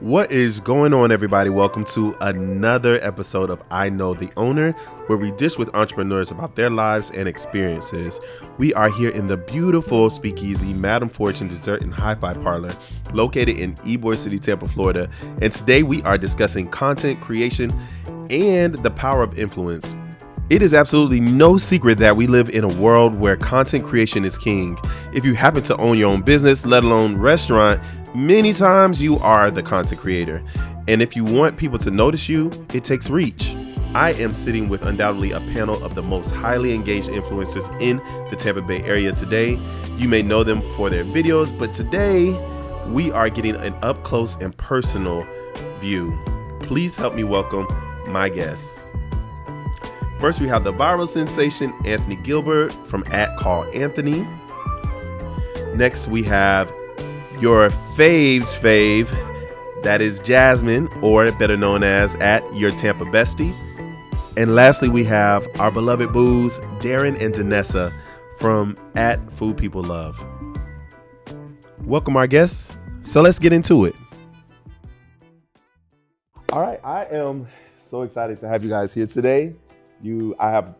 What is going on, everybody? Welcome to another episode of I Know the Owner, where we dish with entrepreneurs about their lives and experiences. We are here in the beautiful Speakeasy Madam Fortune Dessert and Hi-Fi Parlor, located in Ybor City, Tampa, Florida. And today we are discussing content creation and the power of influence. It is absolutely no secret that we live in a world where content creation is king. If you happen to own your own business, let alone restaurant, many times you are the content creator. And if you want people to notice you, it takes reach. I am sitting with undoubtedly a panel of the most highly engaged influencers in the Tampa Bay area today. You may know them for their videos, but today we are getting an up close and personal view. Please help me welcome my guests. First, we have the viral sensation, Anthony Gilbert from @CallAnthony. Next, we have your fave's fave, that is Jasmine, or better known as @YourTampaBestie. And lastly, we have our beloved boos, Darren and Danessa from @FoodPeopleLove. Welcome our guests. So let's get into it. All right, I am so excited to have you guys here today. I have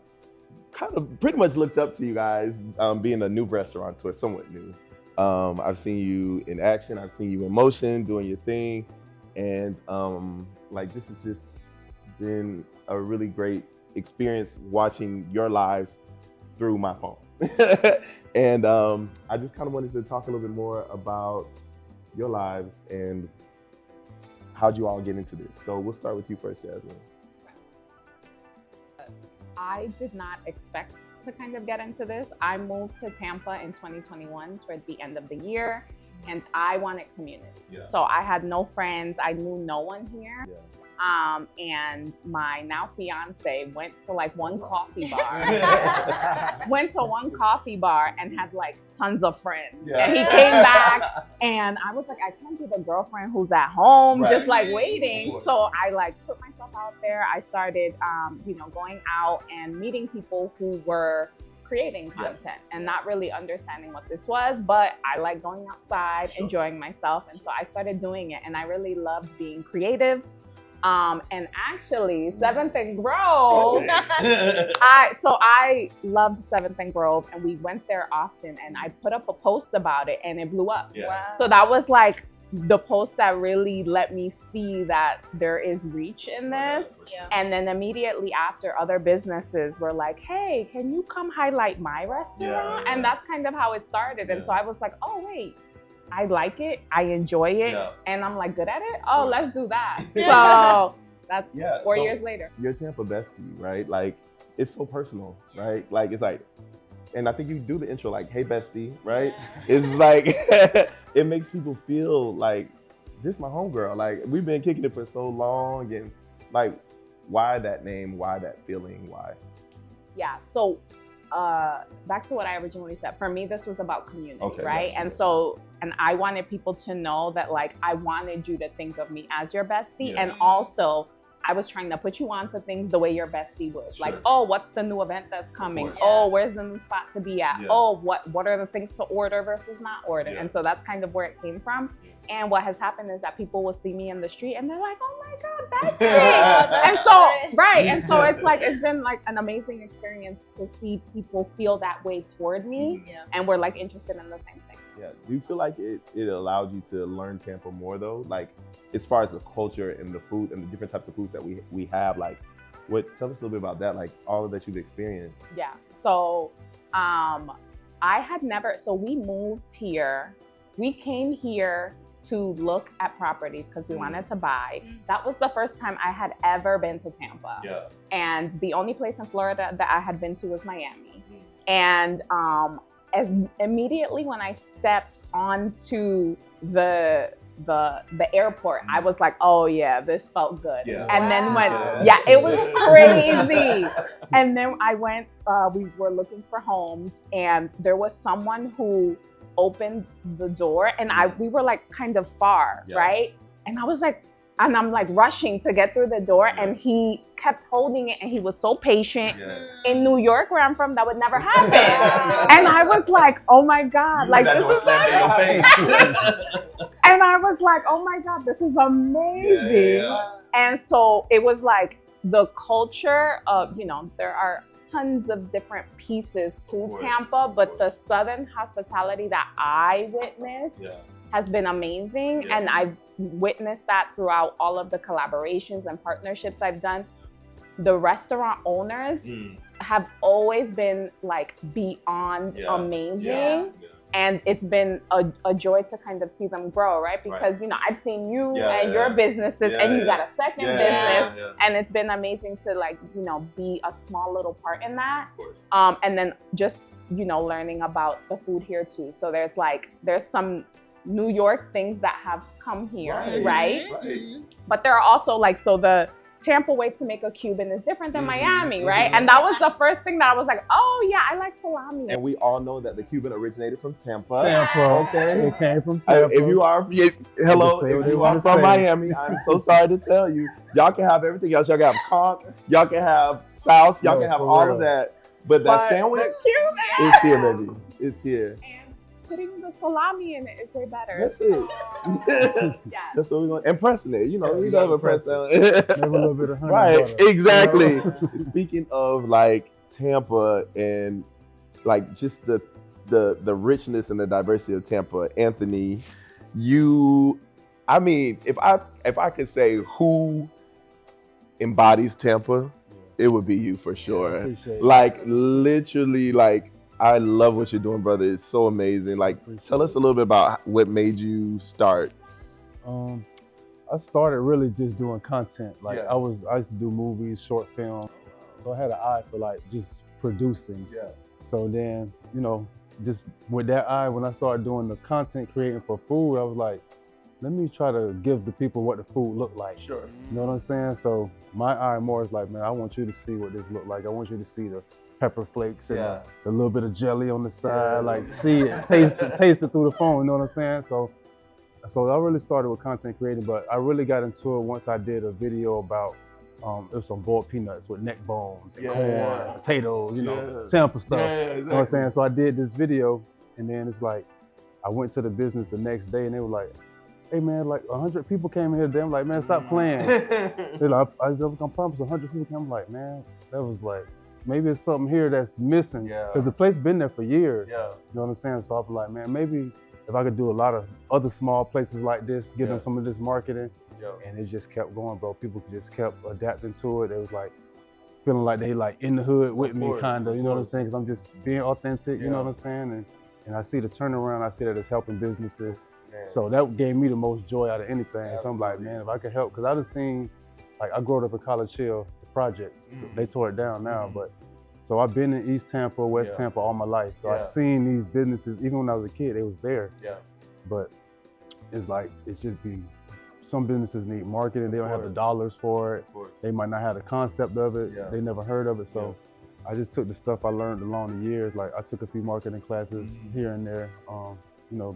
kind of pretty much looked up to you guys, being a new restaurateur, somewhat new. I've seen you in action, I've seen you in motion, doing your thing. And this has just been a really great experience watching your lives through my phone. And I just kind of wanted to talk a little bit more about your lives and how'd you all get into this. So we'll start with you first, Jasmine. I did not expect to kind of get into this. I moved to Tampa in 2021 toward the end of the year, and I wanted community. Yeah. So I had no friends. I knew no one here. Yeah. And my now fiance went to one coffee bar. Went to one coffee bar and had tons of friends. Yeah. And he came back and I was like, I can't be the girlfriend who's at home, right, just waiting. So I put myself out there. I started, going out and meeting people who were creating content and not really understanding what this was, but I like going outside, enjoying myself. And so I started doing it and I really loved being creative. And actually, Seventh and Grove, I loved Seventh and Grove, and we went there often, and I put up a post about it, and it blew up. Yeah. Wow. So that was the post that really let me see that there is reach in this. Yeah. And then immediately after, other businesses were like, hey, can you come highlight my restaurant? Yeah. And that's kind of how it started. Yeah. And so I was like, oh, wait. I like it, I enjoy it, and I'm good at it. Oh, let's do that. So that's 4 years later. Your Tampa bestie, right? It's so personal, right? It's and I think you do the intro hey bestie, right? It's it makes people feel this is my homegirl. We've been kicking it for so long, and why that name? Why that feeling? Why? Yeah. So back to what I originally said. For me, this was about community, right? And I wanted people to know that I wanted you to think of me as your bestie. Yeah. And also I was trying to put you onto things the way your bestie would. Sure. Oh, what's the new event that's coming? Yeah. Oh, where's the new spot to be at? Yeah. Oh, what are the things to order versus not order? Yeah. And so that's kind of where it came from. Yeah. And what has happened is that people will see me in the street and they're like, oh my God, bestie. And so, right. And so it's been an amazing experience to see people feel that way toward me. Yeah. And we're interested in the same thing. Yeah. Do you feel like it allowed you to learn Tampa more though? As far as the culture and the food and the different types of foods that we have, tell us a little bit about that, all of that you've experienced. Yeah. So I had never, we moved here. We came here to look at properties because we wanted to buy. That was the first time I had ever been to Tampa. Yeah. And the only place in Florida that I had been to was Miami. And immediately when I stepped onto the airport, I was like, oh yeah, this felt good. Yeah. And then it was crazy. And then I went, we were looking for homes and there was someone who opened the door and we were kind of far, right? And I was and I'm rushing to get through the door and he kept holding it and he was so patient. Yes. In New York, where I'm from, that would never happen. And I was like, oh my God, this is And I was like, oh my God, this is amazing. And so it was like the culture of, there are tons of different pieces to Tampa, but the Southern hospitality that I witnessed has been amazing. And I've witnessed that throughout all of the collaborations and partnerships I've done. The restaurant owners have always been like beyond amazing. And it's been a joy to kind of see them grow, right? Because, I've seen you and your businesses and you got a second business. And it's been amazing to like, be a small little part in that. Of course. And then just, learning about the food here too. So there's some New York things that have come here, right? But there are also like, so the Tampa way to make a Cuban is different than Miami, right? And that was the first thing that I was like, oh yeah, I like salami. And we all know that the Cuban originated from Tampa. Okay. It came from Tampa. If you are, if you are from Miami, I'm so sorry to tell you, y'all can have everything else. Y'all can have conch, y'all can have sauce, y'all can have all of that. But that sandwich is here, baby. It's here. Putting the salami in it is way better. That's it. That's what we're going to, and pressing it. We love a press salad. Maybe a little bit of honey butter. Exactly. Speaking of like Tampa and like just the richness and the diversity of Tampa, Anthony, if I could say who embodies Tampa, it would be you for sure. Like literally, like I love what you're doing, brother. It's so amazing. Like, tell us a little bit about what made you start. I started really just doing content. Like I used to do movies, short film. So I had an eye for like just producing. So then, just with that eye, when I started doing the content creating for food, I was like, let me try to give the people what the food looked like. Sure. You know what I'm saying? So my eye more is like, man, I want you to see what this looked like. I want you to see the pepper flakes and a little bit of jelly on the side, like see it, taste it through the phone, you know what I'm saying? So I really started with content creating, but I really got into it once I did a video about, it was some boiled peanuts with neck bones and corn, potatoes, Tampa stuff, you know what I'm saying? So I did this video and then it's like, I went to the business the next day and they were like, hey man, like 100 people came in here today. I'm like, man, stop playing. They're like, I promise 100 people came. I'm like, man, that was like, maybe it's something here that's missing. Because the place been there for years. You know what I'm saying? So I was like, man, maybe if I could do a lot of other small places like this, give them some of this marketing. And it just kept going, bro. People just kept adapting to it. It was like feeling like they like in the hood with me, kind of, you know what I'm saying? Because I'm just being authentic, you know what I'm saying? And I see the turnaround. I see that it's helping businesses. So that gave me the most joy out of anything. So I'm like, man, if I could help, because I just seen, like I grew up in College Hill, the projects. So they tore it down now, but so I've been in East Tampa, West Tampa all my life. So I've seen these businesses, even when I was a kid, they was there. But it's like, it's just some businesses need marketing. They don't have the dollars for it. They might not have the concept of it. They never heard of it. So I just took the stuff I learned along the years. Like I took a few marketing classes here and there.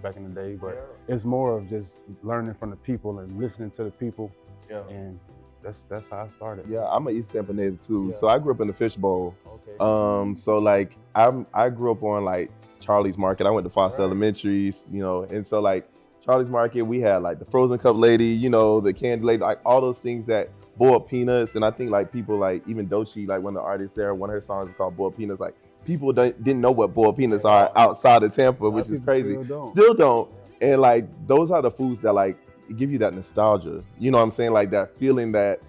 Back in the day, but it's more of just learning from the people and listening to the people, and that's how I started. I'm an East Tampa native too, so I grew up in the Fishbowl. So like I grew up on like Charlie's Market. I went to Foster Elementary, and so like Charlie's Market, we had like the frozen cup lady, the candy lady, like all those things that boiled peanuts, and I think like people like even Doechii, like one of the artists there, one of her songs is called Boiled Peanuts, like. People didn't know what boiled peanuts are outside of Tampa, which is crazy. Still don't. And like, those are the foods that like give you that nostalgia. You know what I'm saying? Like that feeling that,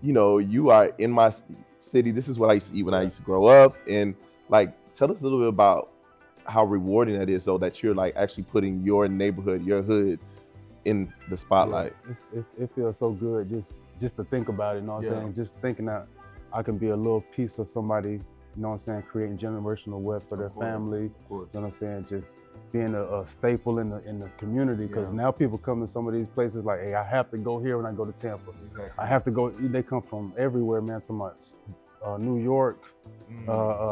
you are in my city. This is what I used to eat when I used to grow up. And like, tell us a little bit about how rewarding that is, so that you're like actually putting your neighborhood, your hood in the spotlight. It feels so good just to think about it, you know what I'm saying? Just thinking that I can be a little piece of somebody, you know what I'm saying, creating generational wealth for their family. You know what I'm saying? Just being a staple in the community, because now people come to some of these places like, hey, I have to go here when I go to Tampa. I have to go. They come from everywhere, man. To my New York,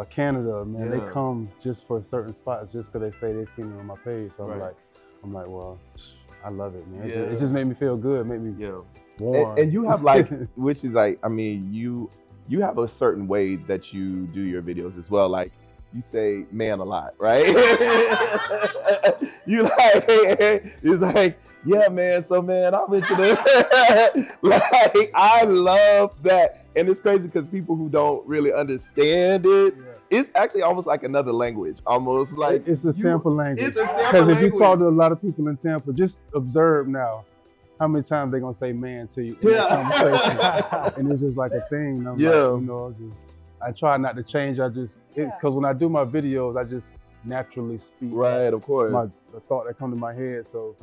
Canada, man. They come just for certain spots just because they say they seen it on my page. So I'm like, well, I love it, man. It just made me feel good, made me warm. And you have like, which is like, I mean, you have a certain way that you do your videos as well. Like you say man a lot, right? You like, it's like, yeah, man. So, man, I'm into the like. I love that, and it's crazy because people who don't really understand it, it's actually almost like another language, almost like it's a Tampa language. It's a Tampa Because if you language. talk to a lot of people in Tampa, just observe now how many times they're gonna say man to you in that conversation, and it's just like a thing. And I'm like, I try not to change. Because when I do my videos, I just naturally speak. Right, of course. The thought that comes to my head. So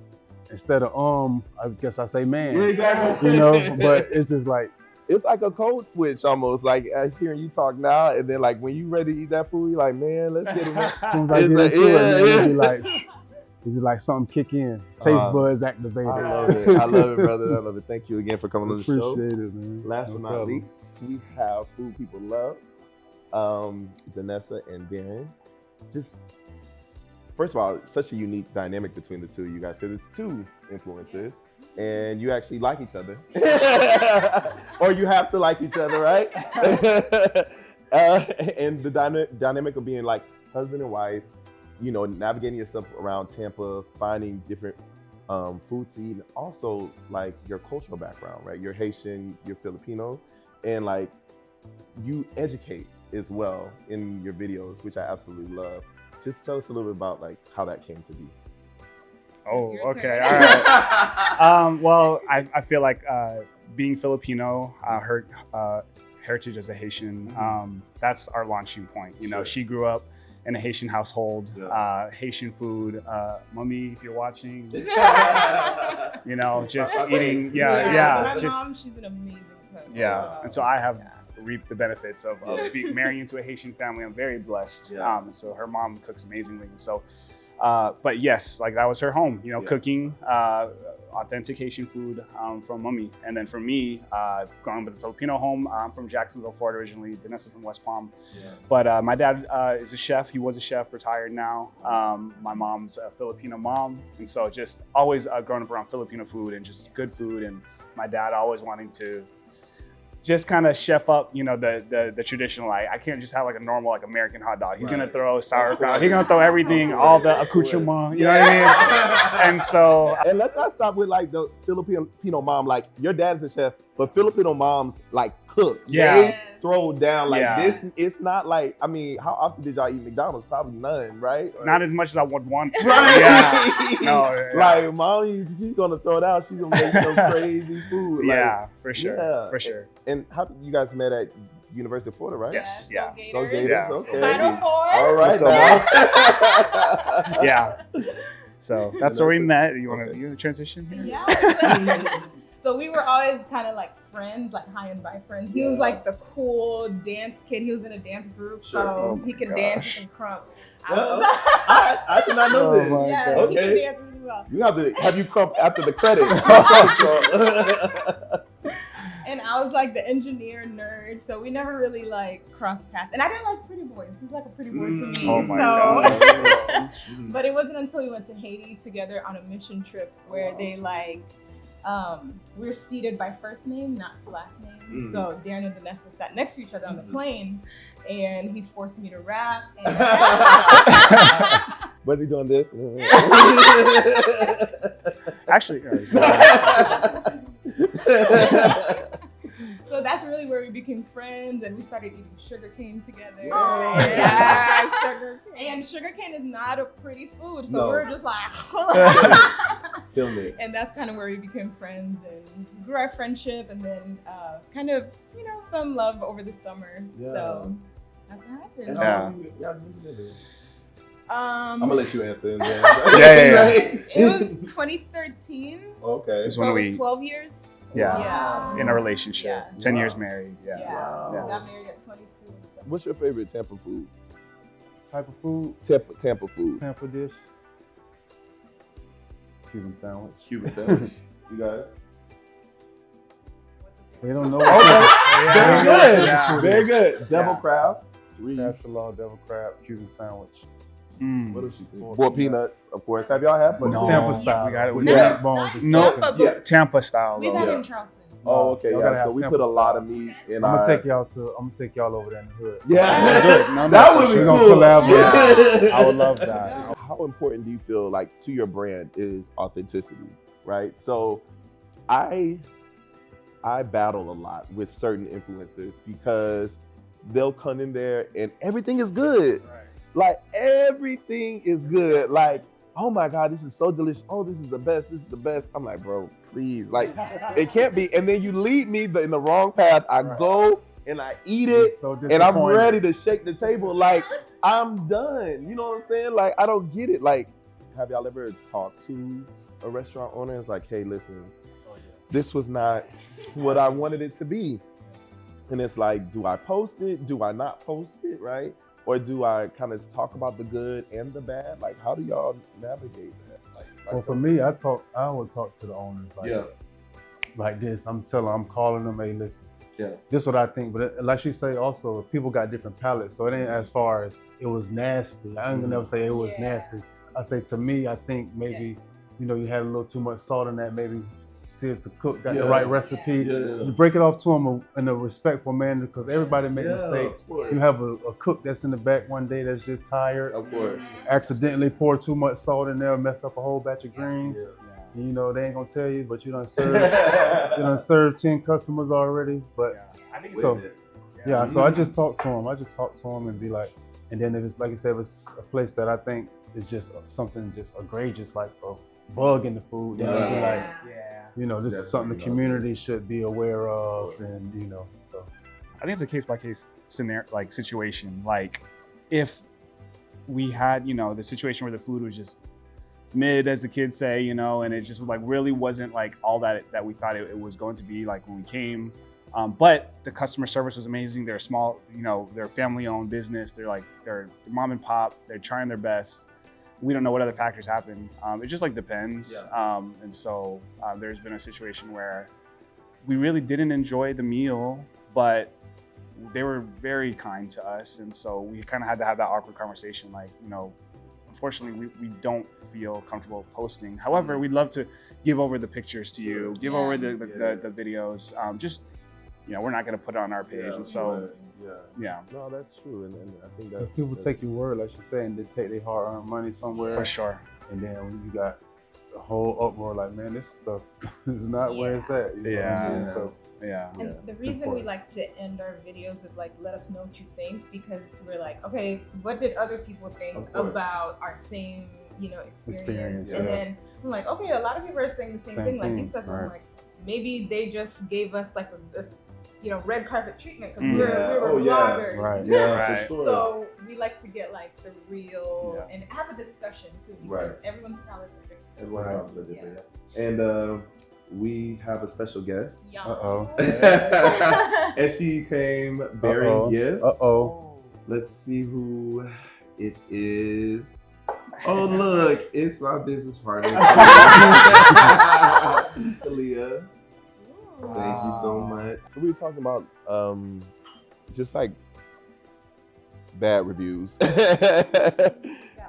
instead of I guess I say man. Yeah, exactly. You know, but it's just like, it's like a code switch almost. Like I was hearing you talk now, and then like when you ready to eat that food, you're like, man, let's get it. as soon as I get into it, it's just like something kick in. Taste buds activated. I love it. I love it, brother. I love it. Thank you again for coming on the show. Appreciate it, man. Last but not least, we have food people love. Danessa and Darren. Just first of all, it's such a unique dynamic between the two of you guys because it's two influencers and you actually like each other. Or you have to like each other, right? And the dynamic of being like husband and wife, you know, navigating yourself around Tampa, finding different foods to eat, and also like your cultural background, right? You're Haitian, you're Filipino, and like you educate as well in your videos, which I absolutely love. Just tell us a little bit about like how that came to be. Oh, okay, all right. Well, I feel like being Filipino, her heritage as a Haitian, that's our launching point. You know, she grew up in a Haitian household, Haitian food. Mommy, if you're watching, you know, just eating, My just, mom, she's an amazing cook. And so I have reaped the benefits of being married into a Haitian family. I'm very blessed. So her mom cooks amazingly. And so, but yes, like that was her home, you know, cooking authentic Haitian food from Mommy. And then for me, growing up in a Filipino home, I'm from Jacksonville, Florida originally. Danessa's from West Palm. But my dad is a chef. He was a chef, retired now. My mom's a Filipino mom. And so just always growing up around Filipino food and just good food. And my dad always wanting to just kind of chef up, you know, the traditional. Like I can't just have like a normal like American hot dog. He's gonna throw sauerkraut. He's gonna throw everything, all the accoutrement. You know what I mean? And so, and let's not stop with like the Filipino mom. Like your dad's a chef, but Filipino moms like cook. They throw down like this. It's not like, I mean, how often did y'all eat McDonald's? Probably none, right? Not as much as I would want to. Right. Like mommy, she's gonna throw it out. She's gonna make some crazy food. Like, for sure. For sure. And how did you guys met at University of Florida, right? Yes. Go Gators. Okay. Final Four. All right. Yeah. So that's where we met. You want to transition here? Yeah. So we were always kind of like friends, like high and by friends. He was like the dance kid. He was in a dance group, so he can dance and crump. I did not know this. Yeah, okay. He can dance really well. You have to have you crump after the credits. And I was like the engineer nerd, so we never really like crossed paths. And I didn't like pretty boys. He's like a pretty boy to me. Oh my God. But it wasn't until we went to Haiti together on a mission trip where they like, we were seated by first name, not last name. So Darren and Danessa sat next to each other on the plane, and he forced me to rap. And was he doing this? Actually, so that's really where we became friends, and we started eating sugarcane together. Sugarcane. And sugarcane is not a pretty food, so we're just like, feeling it. And that's kind of where we became friends and grew our friendship, and then kind of, you know, fell in love over the summer. So that's what happened. And how long you guys been together? I'm gonna let you answer. It was 2013. Okay. It's when we 12 years. Yeah. In a relationship. 10 years married. Got married at 22. So. What's your favorite Tampa food? Type of food? Tampa food. Tampa dish. Cuban sandwich. Cuban sandwich. You guys? They don't know. Very good. Yeah. Very good. Devil crab. Casserole, devil crab, Cuban sandwich. What else you think? Boiled peanuts, of course. Have y'all had? No. Tampa style. We got it. With meatballs and stuff. Tampa style. We've had it in Charleston. Oh, okay, Y'all gotta yeah. So have we Tampa put a lot style. of meat in I'm our. gonna take y'all over there in the hood. Yeah, No, that for would be sure. We're cool. gonna collaborate. I would love that. How important do you feel like to your brand is authenticity, right? So, I battle a lot with certain influencers because they'll come in there and everything is good. Right. Like everything is good. Like, oh my God, this is so delicious. Oh, this is the best. This is the best. I'm like, bro, please. Like, it can't be. And then you lead me in the wrong path. I go and I eat it So and I'm disappointed. ready to shake the table. Like, I'm done. You know what I'm saying? Like, I don't get it. Like, have y'all ever talked to a restaurant owner? It's like, hey, listen, this was not what I wanted it to be. And it's like, do I post it? Do I not post it, right? Or do I kind of talk about the good and the bad? Like, how do y'all navigate that? Well, for me, I would talk to the owners like this. I'm calling them, hey, listen, this is what I think. But like she say, also, people got different palates. So it ain't as far as it was nasty. I ain't gonna never say it was nasty. I say, to me, I think maybe, you know, you had a little too much salt in that, maybe see if the cook got the right recipe. You break it off to them in a respectful manner, because everybody makes mistakes. You have a cook that's in the back one day that's just tired. Of course. Accidentally pour too much salt in there, messed up a whole batch of greens. And, you know, they ain't gonna tell you, but you done served 10 customers already. But I think so so I just talk to them. And be like, and then if it's like I said, if it's a place that I think is just something just egregious, like a bug in the food, then I'd be like, you know, this is something the community should be aware of, and you know, so. I think it's a case-by-case scenario, like situation. Like, if we had, you know, the situation where the food was just mid, as the kids say, you know, and it just like really wasn't like all that we thought it was going to be like when we came. But the customer service was amazing. They're a small, you know, they're a family-owned business. They're mom and pop. They're trying their best. We don't know what other factors happen. It just like depends. And so there's been a situation where we really didn't enjoy the meal, but they were very kind to us. And so we kind of had to have that awkward conversation. Like, you know, unfortunately, we don't feel comfortable posting. However, we'd love to give over the pictures to you, give over the videos. Just, you know, we're not going to put it on our page. And so, No, that's true. And I think that's... If people take your word, like you're saying, they take their hard-earned money somewhere. for sure. And then when you got the whole uproar, like, man, this stuff is not where it's at. You know what I'm saying? So, and the reason we like to end our videos with like, let us know what you think, because we're like, okay, what did other people think about our same, you know, experience? And then I'm like, okay, a lot of people are saying the same thing. Like you said, I'm like, maybe they just gave us like a you know, red carpet treatment because we were bloggers. Right. For sure. So we like to get like the real and have a discussion too, because everyone's palates are different. Everyone's palates are different. And we have a special guest. And she came bearing gifts. Let's see who it is. Oh, look, it's my business partner. Aaliyah. Thank you so much. So we were talking about just like bad reviews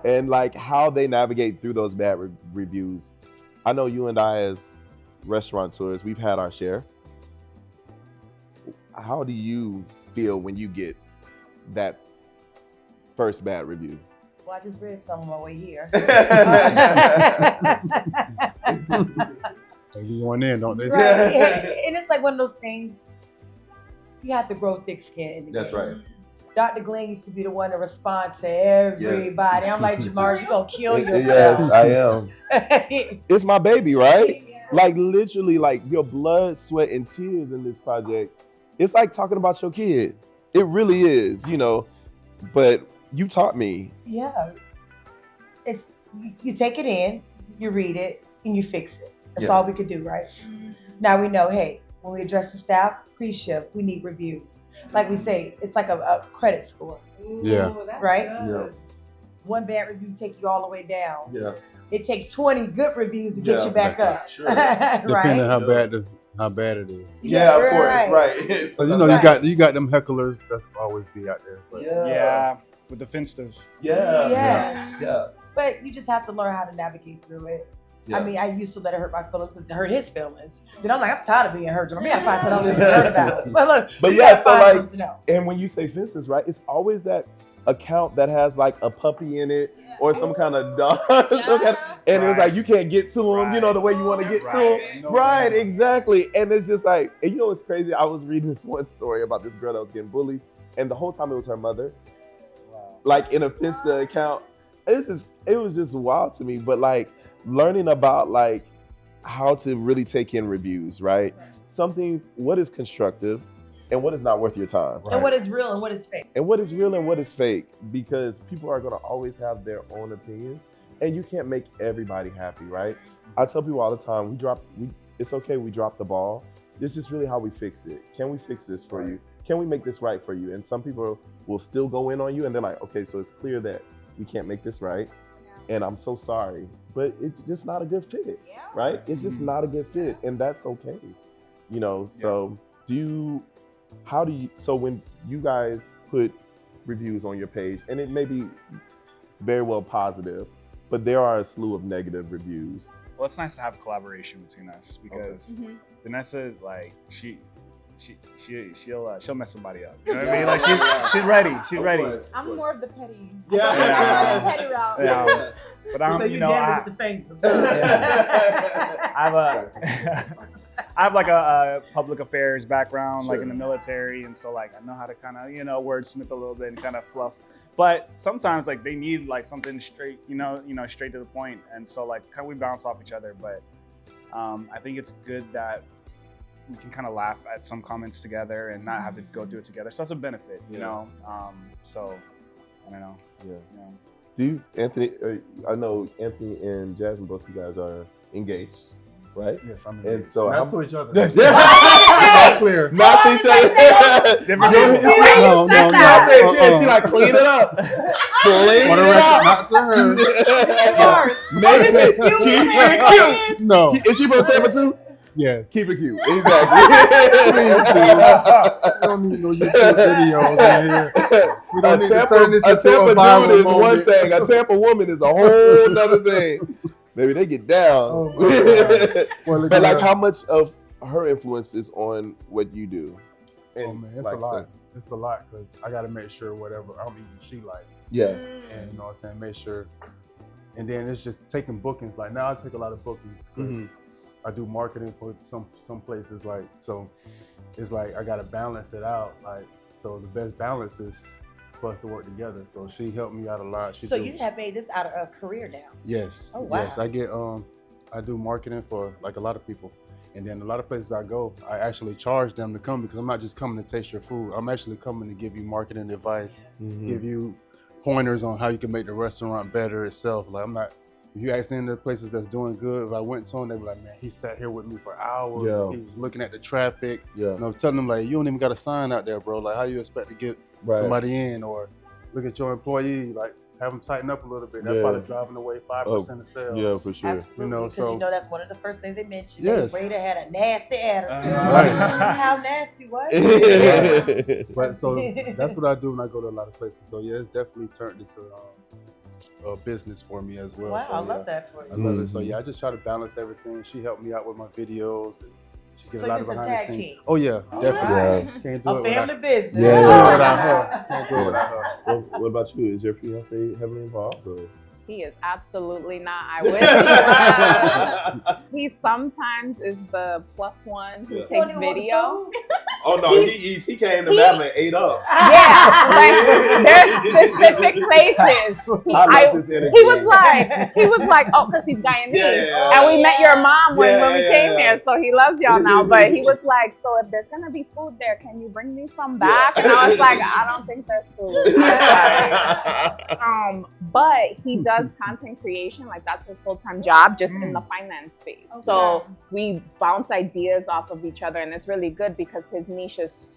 and like how they navigate through those bad reviews. I know you and I as restaurateurs, we've had our share. How do you feel when you get that first bad review? Well, I just read some on my way here. They be going in, don't they? Right. And it's like one of those things, you have to grow thick skin. That's right. Dr. Glenn used to be the one to respond to everybody. I'm like, Jamar, you're going to kill yourself. Yes, I am. It's my baby, right? Like literally like your blood, sweat, and tears in this project. It's like talking about your kid. It really is, you know, but you taught me. Yeah. It's you take it in, you read it, and you fix it. That's all we could do, right? Now we know, hey, when we address the staff, pre-shift, we need reviews. Like we say, it's like a credit score. Right? Yeah. One bad review take you all the way down. Yeah. It takes 20 good reviews to get you back up. Sure. Right? Depending on how bad it is. Yeah, of course, right. So you know, you got them hecklers that's always be out there. But. Yeah, with the finstas. Yeah. But you just have to learn how to navigate through it. Yeah. I mean, I used to let it hurt my feelings because it hurt his feelings. Then I'm like, I'm tired of being hurt. I gotta find something else to be hurt about. But look, But we yeah, gotta so find like, something else. and when you say fences, right, it's always that account that has like a puppy in it or some kind of dog, and it's like you can't get to him, you know, the way you want to get to him. Right, exactly. And it's just like, and you know what's crazy? I was reading this one story about this girl that was getting bullied, and the whole time it was her mother, like in a Finsta account. It was just wild to me. But like learning about like how to really take in reviews, right? Some things, what is constructive and what is not worth your time. And what is real and what is fake. And what is real and what is fake, because people are going to always have their own opinions and you can't make everybody happy, right? I tell people all the time, it's okay, we dropped the ball. It's just really how we fix it. Can we fix this for you? Can we make this right for you? And some people will still go in on you and they're like, okay, so it's clear that we can't make this right. And I'm so sorry, but it's just not a good fit, right? It's just not a good fit, and that's okay, you know? So so when you guys put reviews on your page, and it may be very well positive, but there are a slew of negative reviews. Well, it's nice to have collaboration between us because Danessa is like, she'll mess somebody up. You know what I mean? Like she's ready. She's ready. I'm more of the petty. Yeah. I'm the petty route. Yeah. But I'm, So you know, with the fingers. I have like a public affairs background, like in the military, and so like I know how to kind of, you know, wordsmith a little bit and kind of fluff. But sometimes like they need like something straight, you know, straight to the point, and so like kind of we bounce off each other. But I think it's good that we can kind of laugh at some comments together and not have to go do it together. So that's a benefit, you know. So I don't know. Yeah. Do you, Anthony? I know Anthony and Jasmine, both of you guys are engaged, right? Yes, I'm And engaged. so not to each other. Not clear. Not to each other. Different No. She like clean it up. Clean For the it record, up. not to her. Make it keep it cute. No. Is she from Tampa too? Yes. Keep it cute. Exactly. We don't need no YouTube videos in here. We don't need to turn this into a Tampa viral dude is one moment. thing. A Tampa woman is a whole other thing. Maybe they get down. Oh my God. Well, But like, how much of her influence is on what you do? And Oh man, it's like a lot. so- It's a lot because I got to make sure whatever I'm eating, she like, Yeah. and you know what I'm saying, make sure. And then it's just taking bookings. Like now I take a lot of bookings because I do marketing for some places. Like so, it's like I got to balance it out. Like so, the best balance is for us to work together. So she helped me out a lot. So you have made this out of a career now. Yes. Oh, wow. Yes, I get I do marketing for like a lot of people. And then a lot of places I go, I actually charge them to come because I'm not just coming to taste your food. I'm actually coming to give you marketing advice, give you pointers on how you can make the restaurant better itself. Like I'm not, if you ask any of the places that's doing good, if I went to them, they'd be like, man, he sat here with me for hours. Yeah. He was looking at the traffic. Yeah. You know, telling them like, you don't even got a sign out there, bro. Like how you expect to get somebody in, or look at your employee, like have them tighten up a little bit. That's probably driving away 5% of sales. Yeah, for sure. Absolutely. You know, Because so you know that's one of the first things they mentioned. Yes. Waiter had a nasty attitude. Right. How nasty was But so that's what I do when I go to a lot of places. So yeah, it's definitely turned into a business for me as well. Wow, So, I love yeah, that for you. I love it. So yeah, I just try to balance everything. She helped me out with my videos. And she get So a lot you of was a behind the tag scenes. team. Oh yeah, definitely. Right. Can't do A it family without, business. Yeah. can't do it without her. Can't do it without her. What about you? Is your fiance heavily involved? Or? He is absolutely not. I wish he was. He sometimes is the plus one who takes video. Oh no, he eats. He came to Madeline and ate up. Yeah, like there's specific places. He was like, oh, because he's Guyanese, and we met your mom when we came here, so he loves y'all now. But he was like, so if there's gonna be food there, can you bring me some back? And I was like, I don't think there's food. But he does content creation, like that's his full-time job, just in the finance space. Okay. So we bounce ideas off of each other, and it's really good because his niche is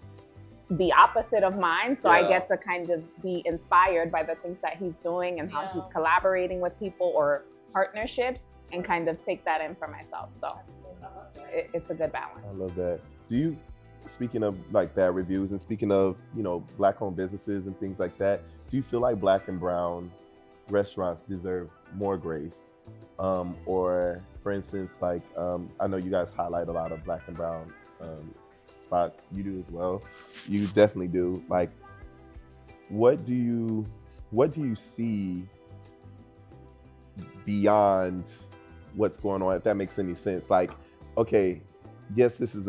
the opposite of mine. So I get to kind of be inspired by the things that he's doing and how he's collaborating with people or partnerships, and kind of take that in for myself. So it's a good balance. I love that. Do you, speaking of like bad reviews and speaking of, you know, Black-owned businesses and things like that, do you feel like Black and brown restaurants deserve more grace, or for instance, like I know you guys highlight a lot of Black and brown spots. You do as well. You definitely do. Like, what do you see beyond what's going on, if that makes any sense? Like, okay, yes, this is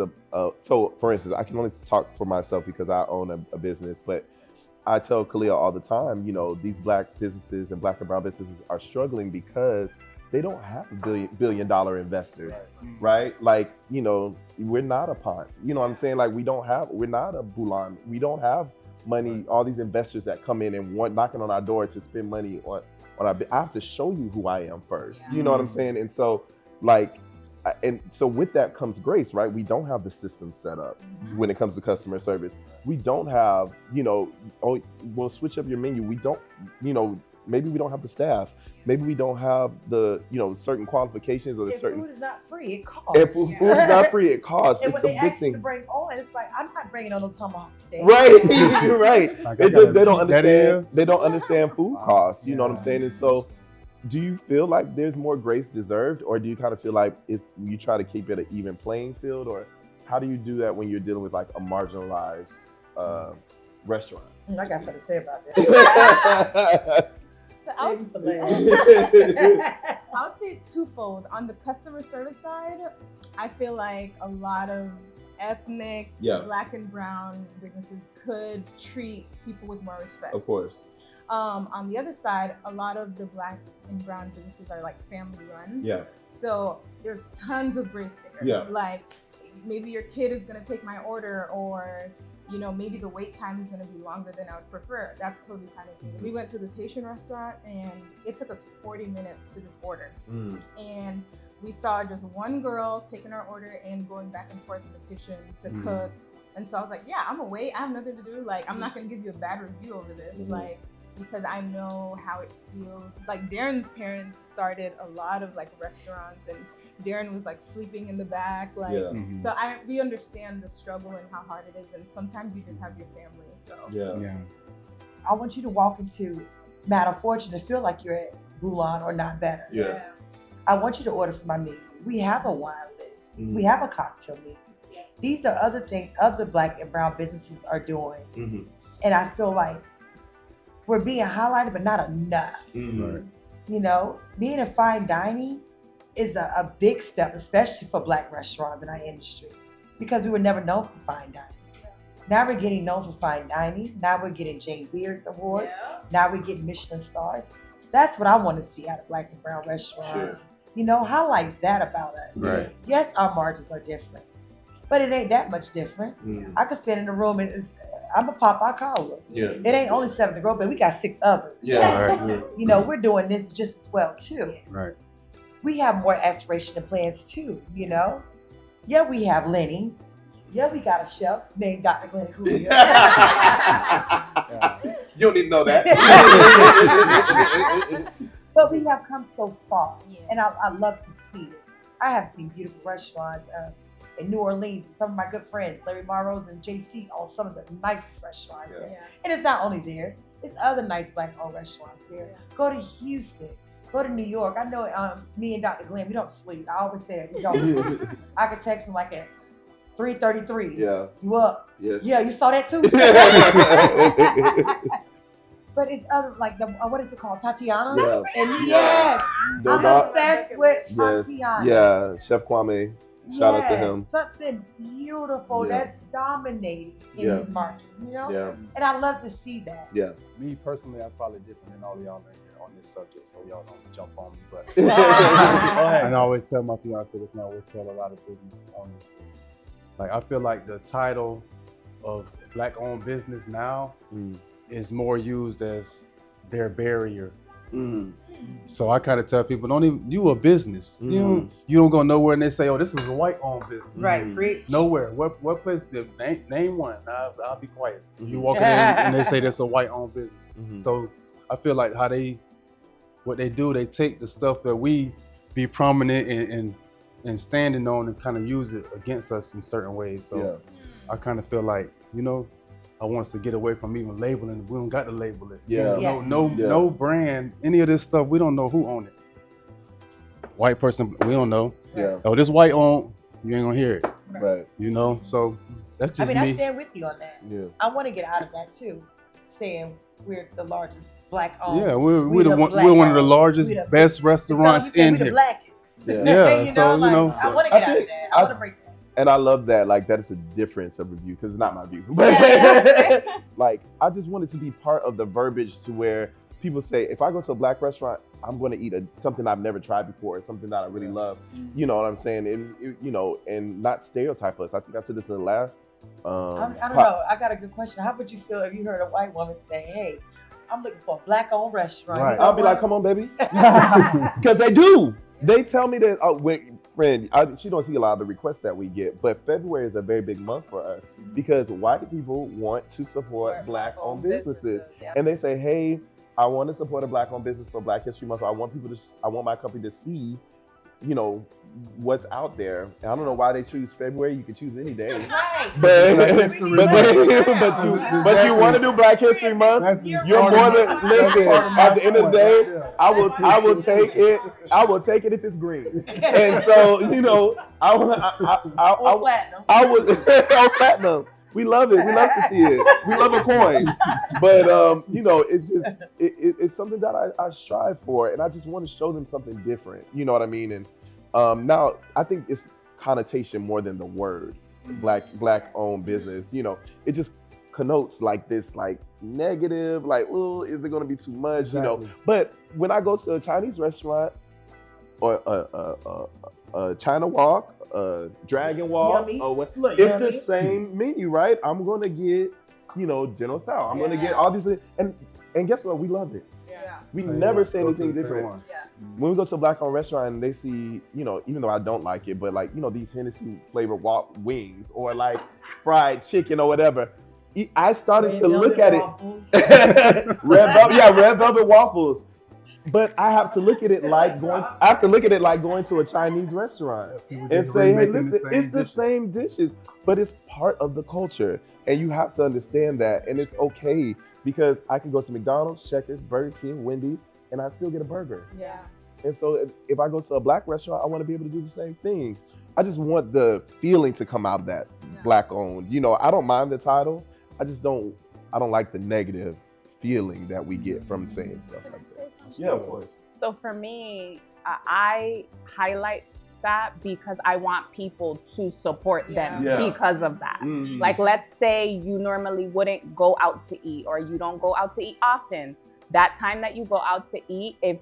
so for instance, I can only talk for myself because I own a business, but I tell Kalia all the time, you know, these Black businesses and Black and brown businesses are struggling because they don't have billion dollar investors, right? Like, you know, we're not a Ponce, you know what I'm saying? Like, we're not a Boulan. We don't have money, all these investors that come in and knocking on our door to spend money on I have to show you who I am first. You know what I'm saying? And so, like, and so with that comes grace, right? We don't have the system set up when it comes to customer service. We don't have, you know, we'll switch up your menu. We don't, you know, maybe we don't have the staff. Maybe we don't have the, you know, certain qualifications or the certain. Food is not free, it costs. If food is not free, it costs. And it's when a they big ask you to thing. bring on, it's like, I'm not bringing on no tomahawk steak. Right, you're right. Like, They don't understand. They don't understand food costs. You know what I'm Yeah. saying? And so, do you feel like there's more grace deserved, or do you kind of feel like you try to keep it an even playing field, or how do you do that when you're dealing with like a marginalized restaurant? I got something to say about that. So Save for later. I would say it's twofold. On the customer service side, I feel like a lot of ethnic, Yeah. Black and brown businesses could treat people with more respect. Of course. On the other side, a lot of the Black and brown businesses are like family run. Yeah. So there's tons of grace there. Yeah. Like maybe your kid is gonna take my order, or you know, maybe the wait time is gonna be longer than I would prefer. That's totally fine with me. We went to this Haitian restaurant and it took us 40 minutes to just order. And we saw just one girl taking our order and going back and forth in the kitchen to cook. And so I was like, yeah, I'm gonna wait. I have nothing to do. Like, I'm not gonna give you a bad review over this. Like, because I know how it feels. Like Darren's parents started a lot of like restaurants, and Darren was like sleeping in the back. Like, so we understand the struggle and how hard it is. And sometimes you just have your family. So I want you to walk into Madame Fortune and feel like you're at Boulan or not better. Yeah. I want you to order from my menu. We have a wine list. We have a cocktail menu. These are other things other Black and brown businesses are doing. And I feel like we're being highlighted, but not enough. Right. You know, being in fine dining is a big step, especially for Black restaurants in our industry, because we were never known for fine dining. Now we're getting known for fine dining. Now we're getting Jane Beard's awards. Now we're getting Michelin stars. That's what I want to see out of Black and brown restaurants. You know, highlight that about us. Right. Yes, our margins are different, but it ain't that much different. I could stand in the room and I'm a pop our collar. It ain't only 7th Grove, but we got 6 others. Right. You know, we're doing this just as well too. Right. We have more aspiration and plans too, you know? Yeah, we have Lenny. Yeah, we got a chef named Dr. Glenn Coolio. You don't need to know that. But we have come so far, and I love to see it. I have seen beautiful restaurants in New Orleans. Some of my good friends, Larry Marrose and JC, own some of the nicest restaurants there. And it's not only theirs, it's other nice Black-owned restaurants there. Go to Houston, go to New York. I know me and Dr. Glenn, we don't sleep. I always say that, we don't sleep. I could text him like at 3:33. Yeah. You up? Yes. Yeah, you saw that too? But it's other, like, the what is it called? Tatiana? Yeah. And yes, I'm obsessed with Tatiana. Yeah, Chef Kwame. Shout out to him. Something beautiful that's dominating in his market, you know? Yeah. And I love to see that. Yeah. Me personally, I'm probably different than all of y'all in here on this subject, so y'all don't jump on me. But Go ahead. and I always tell my fiance this, and I always tell a lot of business owners this. Like, I feel like the title of Black-owned business now is more used as their barrier. So I kind of tell people, don't even, you a business. You don't go nowhere and they say, oh, this is a white-owned business. Right, preach. Nowhere. What place? Name one. I'll be quiet. You walk in and they say that's a white-owned business. So I feel like what they do, they take the stuff that we be prominent and standing on and kind of use it against us in certain ways. So I kind of feel like, you know, I want us to get away from even labeling it. We don't got to label it. Yeah. No brand, any of this stuff, we don't know who own it. white person, we don't know. Yeah. Oh, this white owned, you ain't gonna hear it. Right. You know, so that's I just mean, I me. stand with you on that. Yeah. I want to get out of that too, saying we're the largest black owned. Yeah, we're we the one, black we're one of the owned. largest, We the- best restaurants in we the here. blackest. Yeah. Yeah, you so, know, like, you know, I want to get out of think- that. I want to break that. And I love that, like, that is a difference of review, because it's not my view. Yeah. Like, I just wanted to be part of the verbiage to where people say, if I go to a black restaurant, I'm going to eat something I've never tried before, something that I really love. You know what I'm saying? And, you know, and not stereotype us. I think I said this in the last. I don't know. I got a good question. How would you feel if you heard a white woman say, "Hey, I'm looking for a black-owned restaurant"? Right. You know I'll be what? like, come on, baby. Because they do. They tell me that, friend, she don't see a lot of the requests that we get, but February is a very big month for us because white people want to support black-owned businesses. Yeah. And they say, hey, I want to support a black-owned business for Black History Month. I want my company to see, you know, what's out there. And I don't know why they choose February. You could choose any day. Right. But you want to do Black History Month? You're more than listen. At the end of the day, I will take it. I will take it if it's green. And so, you know, Or platinum. I would on platinum. We love it. We love to see it. We love a coin. But you know, it's just it's something that I strive for, and I just want to show them something different. You know what I mean? And now I think it's connotation more than the word black owned business. You know, it just connotes like this like negative, like, oh, is it going to be too much? Exactly. You know. But when I go to a Chinese restaurant or a China Walk, Dragon Walk, Yummy. or what, Look, it's yummy. the same menu, right? I'm going to get, you know, General Tso. I'm going to get all these, and guess what? We love it. Yeah. We Same never one. say Go to anything the same different. one. When we go to a black-owned restaurant and they see, you know, even though I don't like it, but like, you know, these Hennessy flavored wings or like fried chicken or whatever, I started Red to look velvet at waffles. it. Red velvet waffles. But I have to look at it like going to a Chinese restaurant and say, hey, listen, it's the same dishes, but it's part of the culture. And you have to understand that. And it's okay because I can go to McDonald's, Checkers, Burger King, Wendy's, and I still get a burger. Yeah. And so if I go to a black restaurant, I want to be able to do the same thing. I just want the feeling to come out of that black owned. You know, I don't mind the title. I don't like the negative feeling that we get from saying stuff like that. Yeah, of course. So for me, I highlight that because I want people to support them because of that. Mm-hmm. Like, let's say you normally wouldn't go out to eat or you don't go out to eat often. That time that you go out to eat, if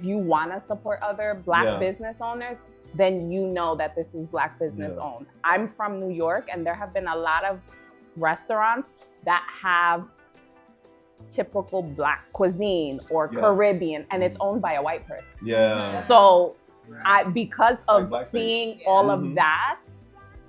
you want to support other black business owners, then you know that this is black business owned. I'm from New York, and there have been a lot of restaurants that have typical black cuisine or Caribbean, and it's owned by a white person. Yeah. So because of blackface. seeing all of that,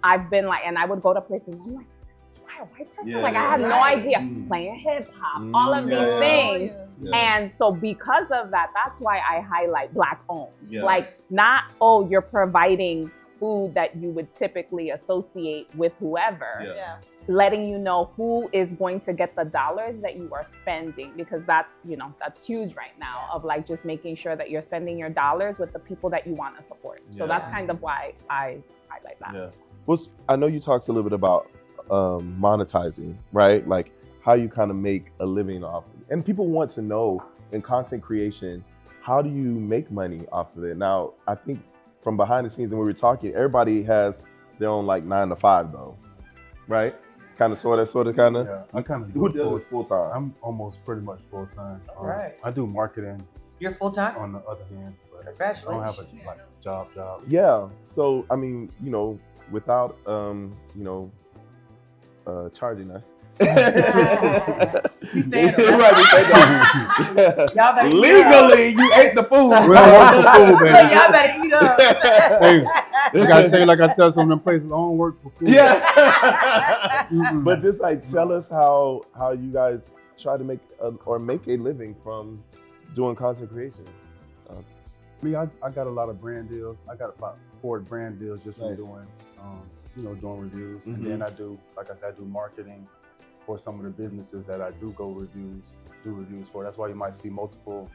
I've been like, and I would go to places and I'm like, this is why a white person? Yeah, like, I had no idea. Playing hip hop, all of these things. Yeah. And so because of that, that's why I highlight black owned. Yeah. Like, not, oh, you're providing food that you would typically associate with whoever. Yeah. Letting you know who is going to get the dollars that you are spending, because that, you know, that's huge right now, of like just making sure that you're spending your dollars with the people that you want to support. So that's kind of why I highlight that. Yeah. Well, I know you talked a little bit about monetizing, right? Like how you kind of make a living off of it. And people want to know in content creation, how do you make money off of it? Now, I think from behind the scenes and we were talking, everybody has their own like 9 to 5 though, right? Kind of, sort of. Yeah, I kind of. Who does this full time? I'm almost pretty much full time. Right. I do marketing You're full time. on the other hand, but I Congratulations. don't have a like job. Yeah. So, I mean, you know, without, charging us. We fed 'em. We fed 'em. Y'all better eat Legally, you ate the food. We don't work for food, Look, baby. y'all better eat up. Hey, I gotta tell you, like I tell some of them places, I don't work for food. Yeah. Mm-mm. But just like tell us how you guys try to make a living from doing content creation. Me, I got a lot of brand deals. I got about 4 brand deals just from Nice. doing, doing reviews. Mhm. And then I do, like I said, I do marketing for some of the businesses that I do reviews for. That's why you might see multiple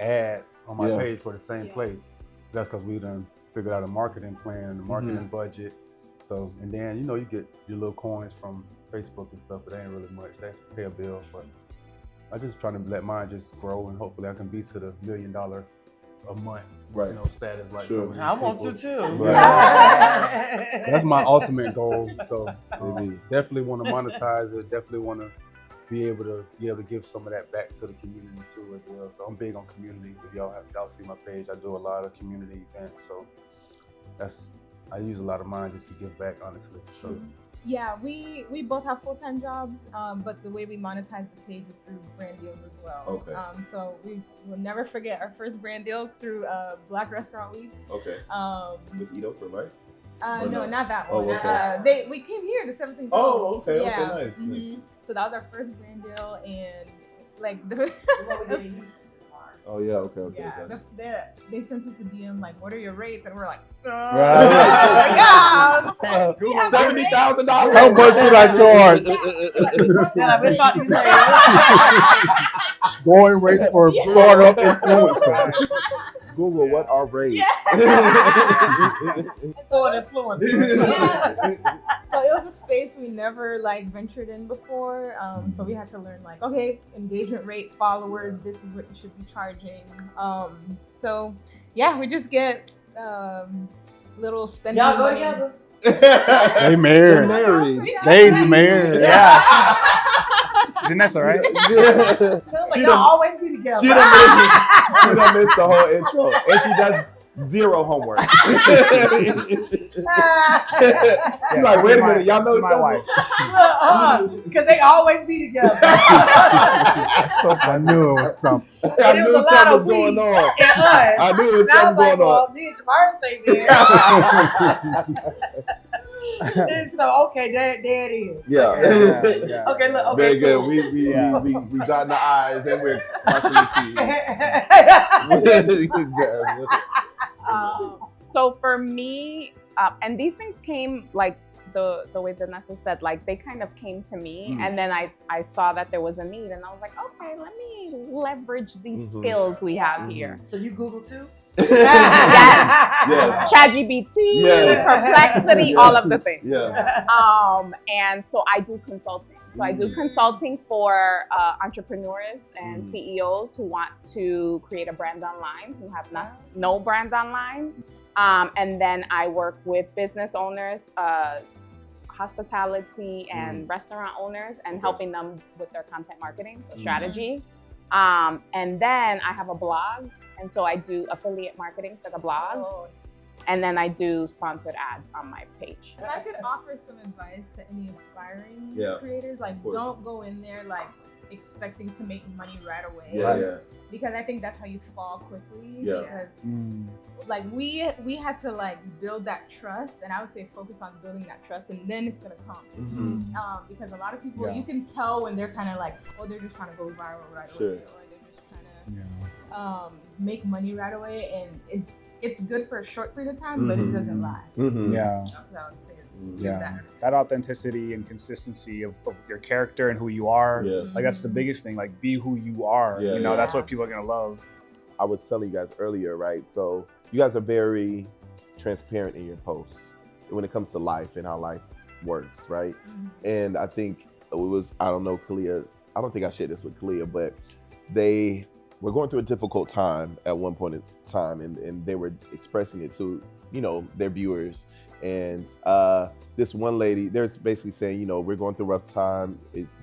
ads on my Yeah. page for the same place. That's because we done figured out a marketing plan and a marketing budget. So, and then, you get your little coins from Facebook and stuff, but they ain't really much. They pay a bill, but I just trying to let mine just grow, and hopefully I can be to the $1 million a month, status like Sure. so many I want to people. too. That's my ultimate goal. So definitely want to monetize it. Definitely want to be able to give some of that back to the community too as well. So I'm big on community. If y'all see my page, I do a lot of community events. So I use a lot of mine just to give back, honestly, for sure. Yeah, we both have full-time jobs, but the way we monetize the page is through brand deals as well. Okay. So we will never forget our first brand deals through Black Restaurant Week. Okay. With Eat Oprah, right? No, not? not that Oh, one. okay. We came here to 17th. Oh, okay. Yeah. Okay, nice. So that was our first brand deal, and like Oh yeah, okay. yeah, That's- they sent us a DM like, "What are your rates?" And we're like, Right. $70,000. How much should I charge? Going rate for startup influencer. Google what are rates? So it was a space we never ventured in before. So we had to learn okay, engagement rate, followers, this is what you should be charging. So yeah, we just get little spending Y'all go money. together. They married. Married. They's married. Yeah. Janessa, right? Y'all always be together. She done missed the whole intro, and she does zero homework. She's like, wait a minute, y'all know This is my wife. Because they always be together. I knew it was something. I There knew was a lot something of was going we on. and us. I knew it was And I was something like, going well, on. me and Jamar say this. So okay, there it is. Yeah. Okay, look. Okay, Very good. cool. We dotting the I's and we're crossing the T's. So for me, and these things came the way Vanessa said, they kind of came to me, and then I saw that there was a need, and I was like, okay, let me leverage these skills we have here. So you Google too? Yes. ChatGPT, Yes. Perplexity, all of the things. Yeah. And so I do consulting. So I do consulting for entrepreneurs and CEOs who want to create a brand online, who have no brand online. And then I work with business owners, hospitality and restaurant owners, and helping them with their content marketing strategy. And then I have a blog. And so I do affiliate marketing for the blog. And then I do sponsored ads on my page. If I could offer some advice to any aspiring Yeah. creators, course. don't go in there expecting to make money right away. Yeah. Because I think that's how you fall quickly. Yeah. Because we had to build that trust, and I would say focus on building that trust, and then it's gonna come. Because a lot of people, you can tell when they're kind of they're just trying to go viral right away, or they're just trying to make money right away, and it's good for a short period of time, but it doesn't last. Yeah. That's what I would say. Yeah. That authenticity and consistency of your character and who you are. Yeah. That's the biggest thing. Be who you are. Yeah. That's what people are gonna love. I was telling you guys earlier, right? So you guys are very transparent in your posts when it comes to life and how life works, right? And I think it was, I don't know, Kalia, I don't think I shared this with Kalia, but they were going through a difficult time at one point in time, and they were expressing it to, their viewers. And this one lady, they're basically saying, we're going through a rough time, it's,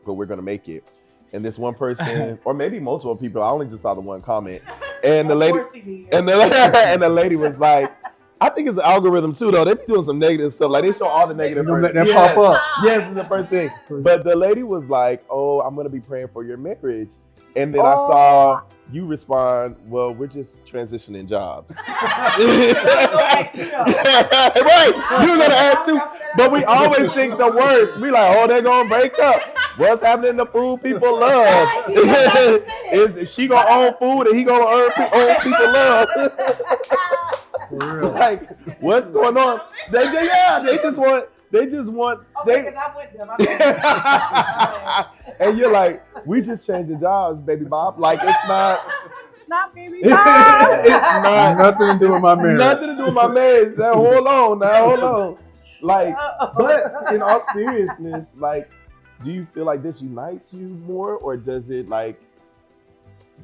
but we're gonna make it. And this one person, or maybe multiple people, I only just saw the one comment, and the lady, and the lady was like, I think it's an algorithm too, though. They be doing some negative stuff. They show all the negative first. Let that pop up. Yes, it's the first thing. But the lady was like, "Oh, I'm gonna be praying for your marriage." And then I saw you respond, "Well, we're just transitioning jobs." Right? You were gonna ask too, but we always think the worst. We like, "Oh, they're gonna break up." What's happening to food people love? Is she gonna own food and he gonna own people love? What's going on? They just want. And you're like, we just changing jobs, baby Bob. It's not. not baby mom. It's not. Nothing to do with my marriage. Nothing to do with my marriage. Now hold on. Like, but in all seriousness, like, do you feel like this unites you more, or does it like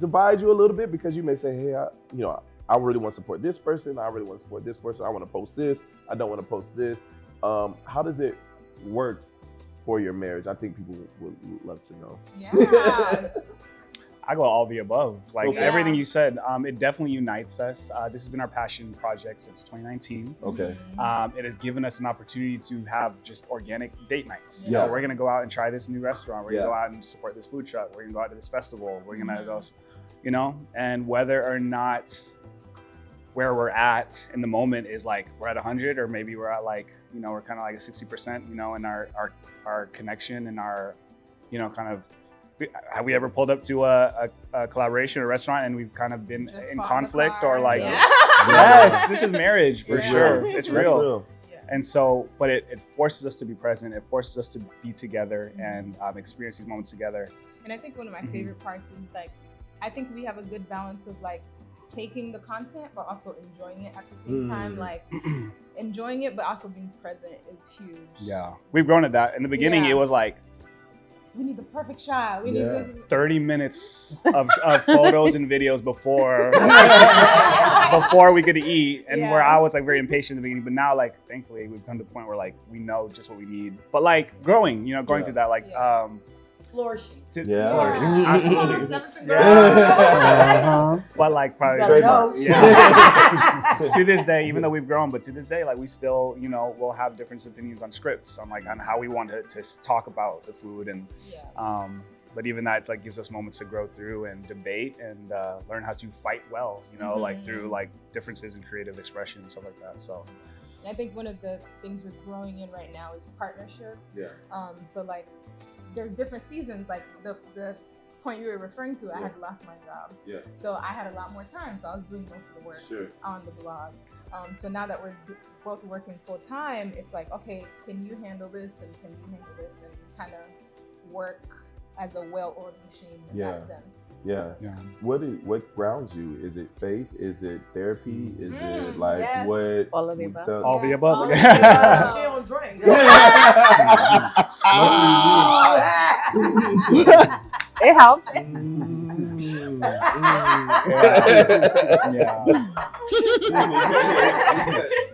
divide you a little bit? Because you may say, hey, I really want to support this person. I really want to support this person. I want to post this. I don't want to post this. How does it work for your marriage? I think people would love to know. Yeah. I go all the above. Like Okay. everything you said, it definitely unites us. This has been our passion project since 2019. Okay. It has given us an opportunity to have just organic date nights. You Yeah. know, we're gonna go out and try this new restaurant. We're Yeah. gonna go out and support this food truck. We're gonna go out to this festival. We're gonna go, you know, and whether or not where we're at in the moment is like we're at 100, or maybe we're at like, you know, we're kind of like a 60%, you know, in our connection and our, you know, kind of. Have we ever pulled up to a collaboration or a restaurant and we've kind of been Just in fought in the conflict car. or like, Yeah. yes, this is marriage for It's sure. real. It's That's real. And so, but it forces us to be present. It forces us to be together and experience these moments together. And I think one of my favorite parts is like, I think we have a good balance of like taking the content, but also enjoying it at the same time. Like enjoying it, but also being present is huge. Yeah. We've grown at that. In the beginning, Yeah. it was like We need the perfect shot. We need this. 30 minutes of photos and videos before we could eat, and where I was like very impatient in the beginning, but now like thankfully we've come to the point where like we know just what we need. But like growing through that, like Flourishing. flourishing. Absolutely. Uh-huh. But like probably Gotta know. to this day, even though we've grown, but to this day, like we still, you know, we'll have different opinions on scripts, on like on how we want to talk about the food, and but even that, it's like gives us moments to grow through and debate and learn how to fight well, you know, like through like differences in creative expression and stuff like that. So I think one of the things we're growing in right now is partnership. Yeah. So like there's different seasons, like the point you were referring to, I had lost my job. Yeah. So I had a lot more time. So I was doing most of the work on the blog. So now that we're both working full time, it's like, okay, can you handle this and can you handle this, and kind of work as a well-oiled machine in that sense. Yeah. What grounds you? Is it faith? Is it therapy? Is it like what? All of the above. all the above. She don't drink. It helps.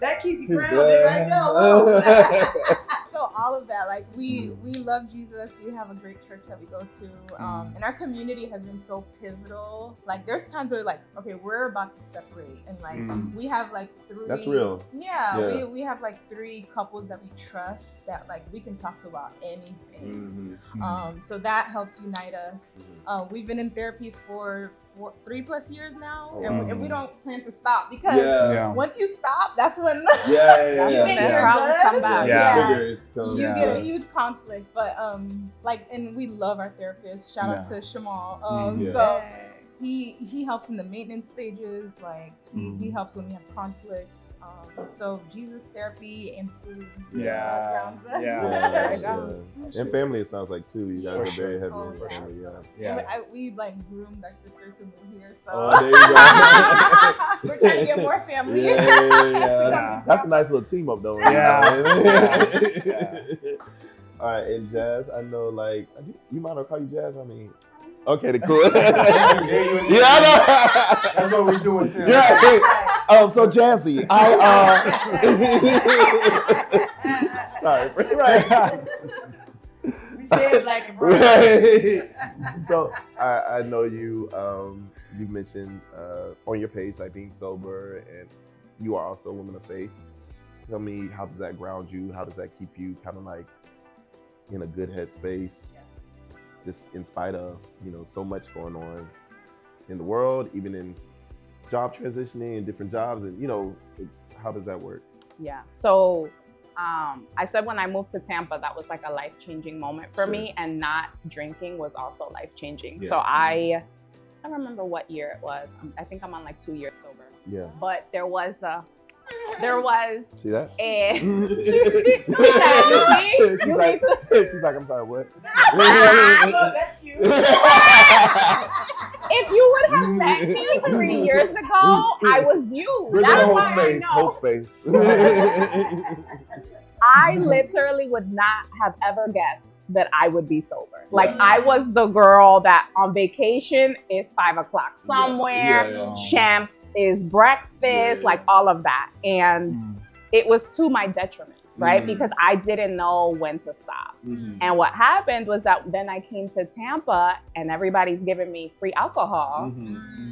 That keep you grounded right now. So all of that, like we love Jesus. We have a great church that we go to, and our community has been so pivotal. Like there's times where like, okay, we're about to separate, and like we have like 3. That's real. Yeah. We have like 3 couples that we trust that like we can talk to about anything. So that helps unite us. We've been in therapy for 3+ years now, and we don't plan to stop, because once you stop, that's when you Problems come back. you get a huge conflict. But like, and we love our therapist. Shout out to Shamal. So he helps in the maintenance stages. Like he helps when we have conflicts. So Jesus therapy and food grounds us. And family, it sounds like too. You guys are very heavy Oh, on yeah. family. And we like groomed our sister to move here, so There you go. we're trying to get more family. That's a nice little team up though. All right, and Jazz, I know, like, you mind if I call you Jazz? I mean, okay, cool. I know. That's what we're doing, Tim. So Jazzy, sorry, right. We said black and brown. Right. So I know you mentioned on your page like being sober, and you are also a woman of faith. Tell me, how does that ground you? How does that keep you kind of like in a good headspace, just in spite of, you know, so much going on in the world, even in job transitioning and different jobs, and, you know, how does that work? Yeah. So I said when I moved to Tampa, that was like a life-changing moment for me, and not drinking was also life-changing. So I don't remember what year it was. I think I'm on like 2 years sober. Yeah. But there was See that? She's like, I'm sorry, what? Look, that's cute. If you would have met you 3 years ago, I was you. We're That's gonna why hold I space. know. Hold space. I literally would not have ever guessed that I would be sober. Like I was the girl that on vacation is 5 o'clock somewhere. Champs is breakfast, like all of that. And it was to my detriment, right? Because I didn't know when to stop. And what happened was that then I came to Tampa and everybody's giving me free alcohol.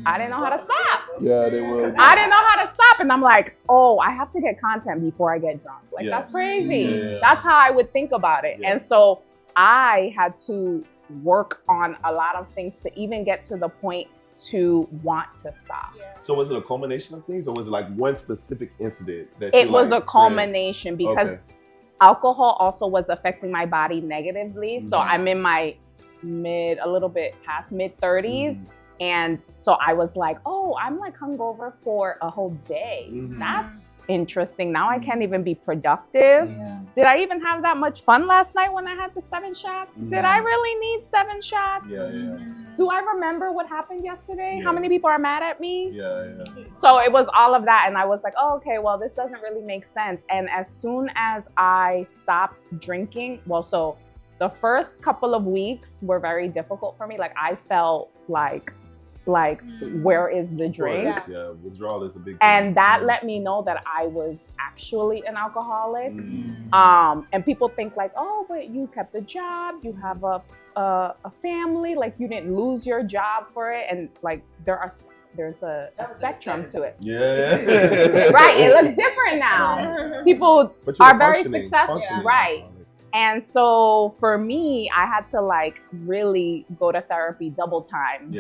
I didn't know how to stop. Yeah, they will. I didn't know how to stop. And I'm like, oh, I have to get content before I get drunk. Like, that's crazy. That's how I would think about it. And so I had to work on a lot of things to even get to the point to want to stop. So was it a culmination of things, or was it like one specific incident that it was a culmination because alcohol also was affecting my body negatively. So I'm in my a little bit past mid 30s. And so I was like, oh, I'm like hungover for a whole day. That's interesting. Now I can't even be productive. Did I even have that much fun last night when I had the 7 shots? Did I really need 7 shots? Do I remember what happened yesterday? How many people are mad at me? So it was all of that. And I was like, oh, okay, well, this doesn't really make sense. And as soon as I stopped drinking, well, so the first couple of weeks were very difficult for me. Like I felt like where is the drink? Withdrawal is a big thing. And that let me know that I was actually an alcoholic. And people think like, oh, but you kept a job, you have a family, like you didn't lose your job for it. And like there's a spectrum to it. Right, it looks different now. People are very successful, right? And so for me, I had to like really go to therapy double time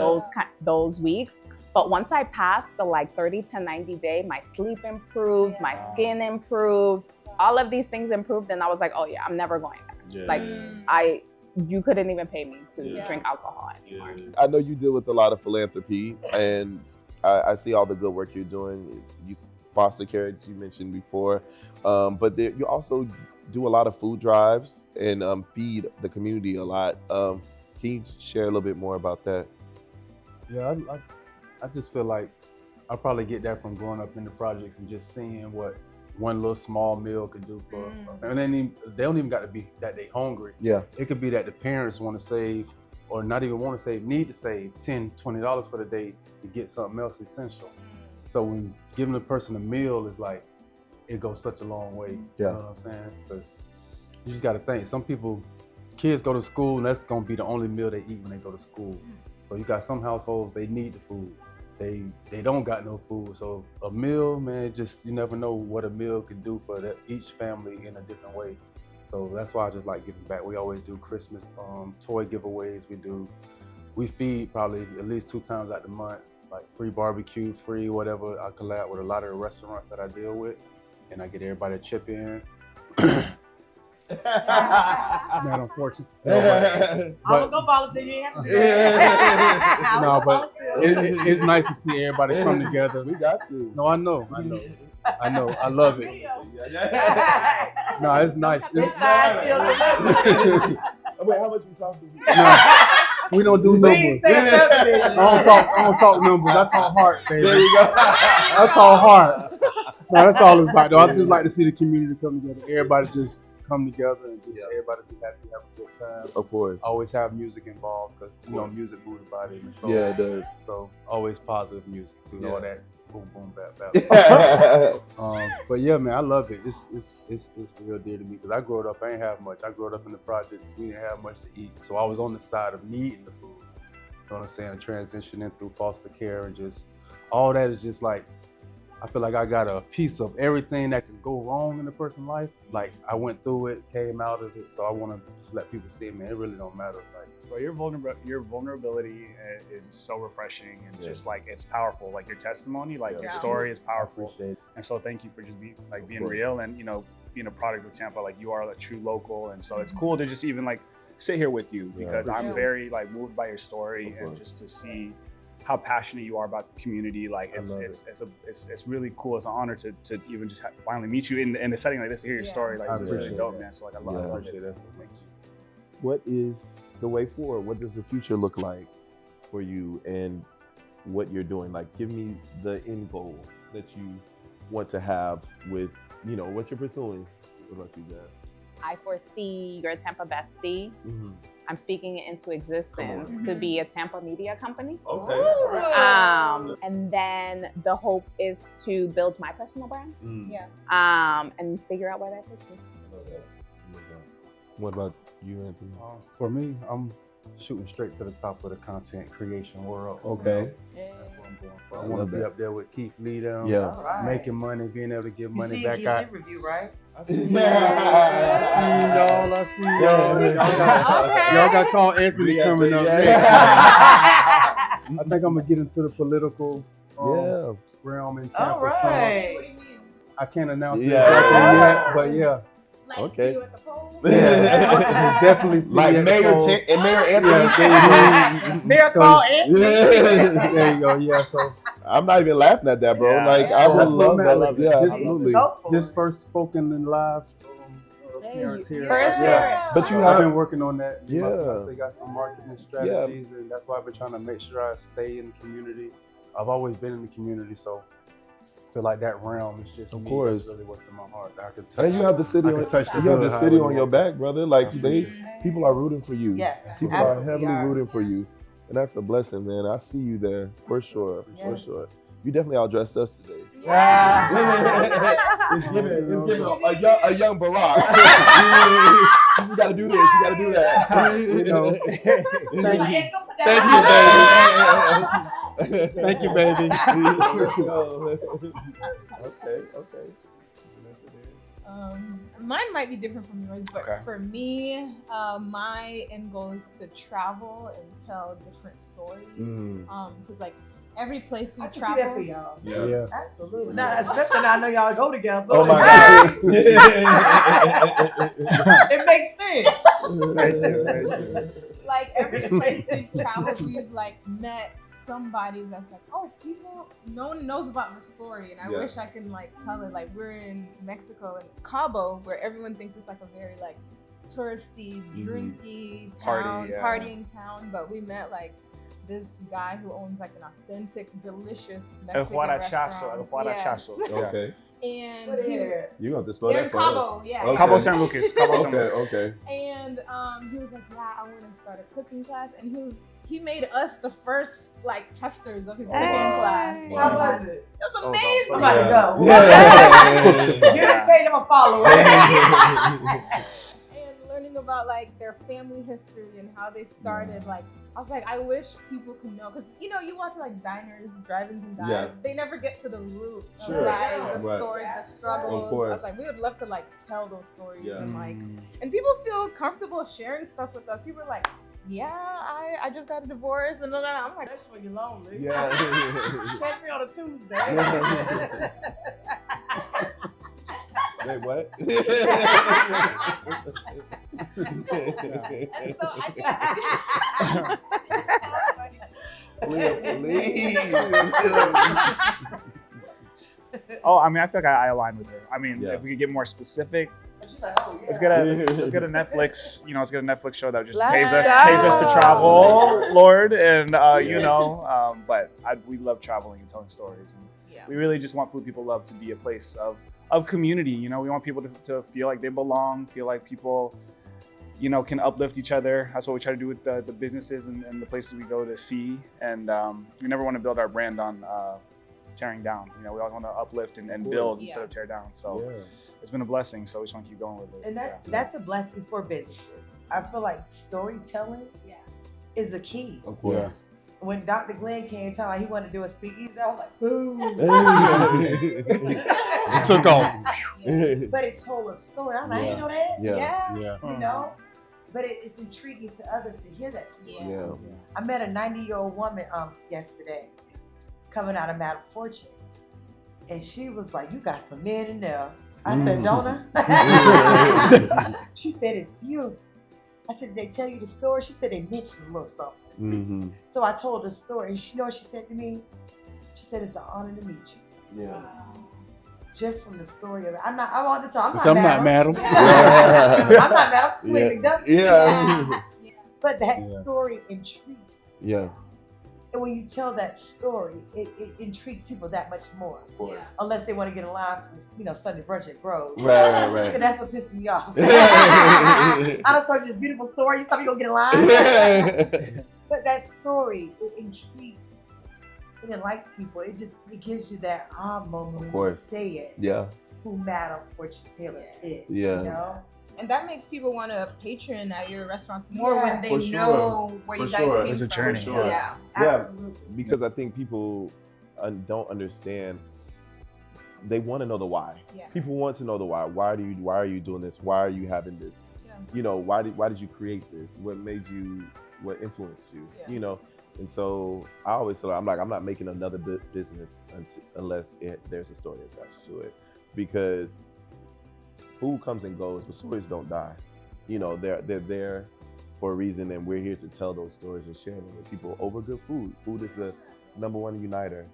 those weeks. But once I passed the like 30 to 90 day, my sleep improved, my skin improved, all of these things improved. And I was like, oh yeah, I'm never going back. Like you couldn't even pay me to drink alcohol anymore. I know you deal with a lot of philanthropy, and I see all the good work you're doing. You foster care, as you mentioned before, but you also do a lot of food drives and feed the community a lot. Can you share a little bit more about that? Yeah, I just feel like I probably get that from growing up in the projects and just seeing what one little small meal could do for, and they don't even got to be that they hungry. It could be that the parents want to save, or not even want to save, need to save $10, $20 for the day to get something else essential. So when giving a person a meal is like, it goes such a long way. You know what I'm saying? Because you just got to think, some people, kids go to school and that's going to be the only meal they eat when they go to school. So you got some households, they need the food. They don't got no food. So a meal, man, just, you never know what a meal can do for each family in a different way. So that's why I just like giving back. We always do Christmas toy giveaways. We feed probably at least 2 times out the month, like free barbecue, free whatever. I collab with a lot of the restaurants that I deal with, and I get everybody to chip in. Not unfortunate. I was gonna volunteer. You ain't have to do that. No, but it's nice to see everybody come together. We got you. No, I know. I love it. No, it's nice. This side still Wait, how much we talking? No, we don't do numbers. I don't talk numbers. I talk heart, baby. There you go. I talk heart. No, that's all it's about, though. I just like to see the community come together. Everybody just come together and just everybody be happy, have a good time. Of course. Always have music involved because music moves the body. And soul. Yeah, it does. So always positive music too. All that boom boom bap bap. But yeah, man, I love it. It's real dear to me because I grew up. I ain't have much. I grew up in the projects. We didn't have much to eat, so I was on the side of needing the food. You know what I'm saying? Transitioning through foster care and just all that is just like. I feel like I got a piece of everything that could go wrong in a person's life. Like I went through it, came out of it, so I want to let people see, man, it really don't matter. Like, well, your vulnerability is so refreshing and just like it's powerful. Like your testimony, like your story is powerful. And so thank you for just being real and being a product of Tampa. Like you are a true local, and so it's cool to just even like sit here with you because I'm very like moved by your story and just to see how passionate you are about the community. Like it's really cool. It's an honor to even just finally meet you in a setting like this to hear your story. Like this is really dope, man. So like I love it. Thank you. What is the way forward? What does the future look like for you? And what you're doing? Like, give me the end goal that you want to have with, you know, what you're pursuing. What about you, Jazz? I foresee your Tampa bestie. Mm-hmm. I'm speaking it into existence to be a Tampa media company. Okay. And then the hope is to build my personal brand. Yeah. And figure out where that takes me. What about you, Anthony? For me, I'm shooting straight to the top of the content creation world. Okay. That's what I'm going for. I I want love to be that. up there with Keith Lee down. Yeah. All right. Making money, being able to give You money see back Keith out. Lee review, right? I see y'all. I see y'all. Okay. Y'all got Call Anthony Yeah, coming up yeah. next. I think I'm gonna get into the political Yeah. realm in Tampa. All soon. right. What do you mean? I can't announce it Yeah. exactly yet, but yeah, Like Okay. see you at the polls? definitely see Like it at the Mayor polls. Mayor Yeah, Anthony. Mayor So- Call Anthony. There you go. Yeah, so I'm not even laughing at that, bro. Yeah. like I would That's what love that. matters. Yeah, Just- absolutely. Go for just it. first spoken in live appearance here. First Yeah. But you I've have been working on that. Yeah. I got some marketing strategies, and that's why I've been trying to make sure I stay in the community. I've always been in the community, so I feel like that realm is just Of me. course. That's really what's in my heart. I can touch. and you have the city I on can touch the you have hood the how city we on your want. back, brother. Like people are rooting for you. Yeah, People absolutely are heavily are. rooting for you. And that's a blessing, man. I see you there for sure. Yeah. For sure. You definitely outdressed us today. Yeah. It's giving a young Barack. You just gotta do this, you gotta do that. You know. Thank Thank you. Thank you, baby. Okay. Mine might be different from yours, but Okay. for me, my end goal is to travel and tell different stories. Because like every place we I can see travel, that for y'all. Yeah. Absolutely. Now, especially now I know y'all go together. Oh my God. It makes sense. like every place we've traveled, we've like met somebody that's like, oh, no one knows about this story, and I Yeah. wish I can like tell it. Like we're in Mexico and Cabo, where everyone thinks it's like a very like touristy, drinky town, partying town, but we met like this guy who owns like an authentic, delicious El Mexican restaurant. Guarachazo. Yes. Okay. And What he- is it? You have to spell they're that in for Cabo, us. yeah. Okay. Cabo San Lucas. Cabo San Okay, Lucas. okay. And he was like, yeah, I want to start a cooking class, and he made us the first like testers of his cooking class. How was it? It was Oh, amazing. I'm about to go. Yeah. You didn't pay them a follow. And learning about like their family history and how they started, like I was like, I wish people could know, because you know, you watch like diners, drive-ins and dives, Yeah. they never get to the root Sure. of like, Right. the stories, the struggles. Of course. I was like, we would love to like tell those stories Yeah. and like, and people feel comfortable sharing stuff with us. People are like, yeah, I just got a divorce, and then I'm like, Especially when you're lonely. Yeah. Catch me on a Tuesday. Wait, what? and so I Oh, I mean, I feel like I align with her. I mean, Yeah. if we could get more specific, She's like, oh, yeah. let's get a Netflix, let's get a Netflix show that just Let's pays us go. to travel, Lord, and but we love traveling and telling stories. And Yeah. we really just want Food People Love to be a place of community. We want people to feel like they belong, feel like people, can uplift each other. That's what we try to do with the businesses and the places we go to see. And we never want to build our brand on tearing down. We always want to uplift and build instead of tear down. So it's been a blessing. So we just want to keep going with it. And that's a blessing for businesses. I feel like storytelling Yeah. is a key. Of course. When Dr. Glenn came telling he wanted to do a speakeasy, I was like, boo. It took off. But it told a story. I was like, I didn't know that. Yeah. Yeah. You know? But it's intriguing to others to hear that story. Yeah. I met a 90-year-old woman yesterday coming out of Madam Fortune. And she was like, you got some men in there. I said, don't I? She said, it's beautiful. I said, did they tell you the story? She said, they mentioned a little something. Mm-hmm. So I told her the story. And you know what she said to me? She said, it's an honor to meet you. Yeah. Just from the story of it. I'm not Madam. I'm not mad. I'm clearly done. Yeah. But that story intrigued me. Yeah. And when you tell that story, it intrigues people that much more. Of course. Unless they want to get in line for, Sunday brunch at Grove. Right. And that's what pisses me off. I done told you this beautiful story. You thought you gonna get in line? But that story, it intrigues and it likes people. It gives you that moment when you say it. Yeah. Who Madam Fortune Taylor is. Yeah. And that makes people want to patron at your restaurants more when they For sure. know where For you guys sure. came It's a from. journey. For sure. Yeah. Absolutely. Because I think people don't understand. They want to know the why. Yeah. People want to know the why. Why are you doing this? Why are you having this? Yeah. Why did you create this? What influenced you? Yeah. And so I always say, I'm not making another business unless there's a story attached to it, because food comes and goes, but stories don't die. They're there for a reason, and we're here to tell those stories and share them with people over good food. Food is the #1 uniter.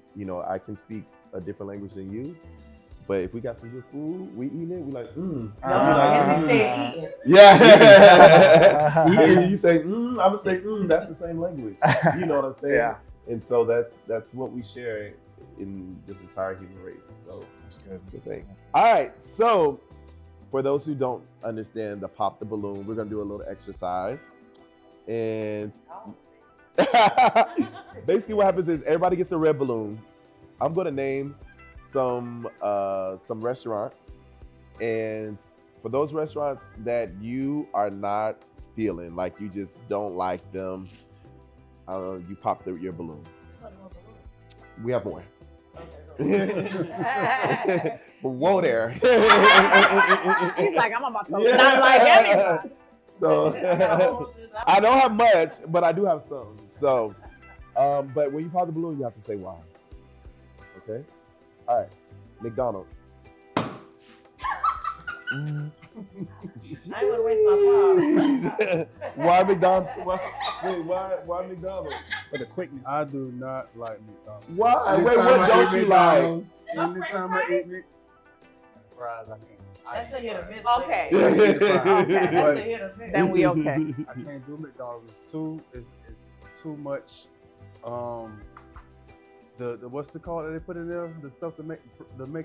I can speak a different language than you, but if we got some good food, we eating it, we like, No, and they say eating. yeah. Eating, you say, I'm gonna say, that's the same language. You know what I'm saying? Yeah. And so that's what we share in this entire human race. So That's good. that's the thing. All right, so for those who don't understand the pop the balloon, we're gonna do a little exercise. And basically what happens is everybody gets a red balloon. I'm gonna name some restaurants, and for those restaurants that you are not feeling, like you just don't like them, you pop your balloon. We have more. Whoa there. He's like, I'm about to not like everybody. So I don't have much, but I do have some. So, but when you pop the balloon, you have to say why. Okay? All right. McDonald's. I ain't want to waste my time. Why McDonald's? Why McDonald's? For the quickness. I do not like McDonald's. Why? Wait, Anytime what I don't eat you like? McDonald's, anytime I eat fries, That's a hit or miss. Okay. That's a But hit or miss. Then we okay. I can't do McDonald's. It's too much. The what's the call that they put in there? The stuff to make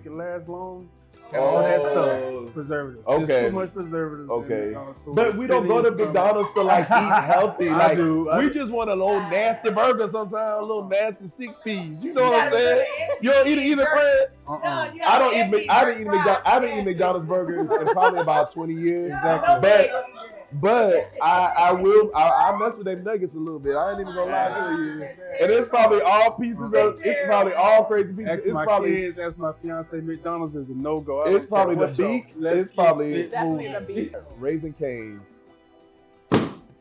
it last long. All that stuff. Preservatives. Okay. There's too much preservatives. in Okay. McDonald's food. But we don't go to McDonald's to like eat healthy. I Like do. we just want a little nasty burger sometimes, a little nasty 6-piece. You know what I'm saying? You don't eat it either, Fred? I don't eat McDonald's burgers in probably about 20 years. But I mess with them nuggets a little bit. I ain't even gonna lie to you. And it's probably all pieces of, it's probably all crazy pieces. Ask It's my probably, kids, ask my fiance, McDonald's is a no-go. it's probably the beak. It's probably Definitely the beef. Raising Cane's.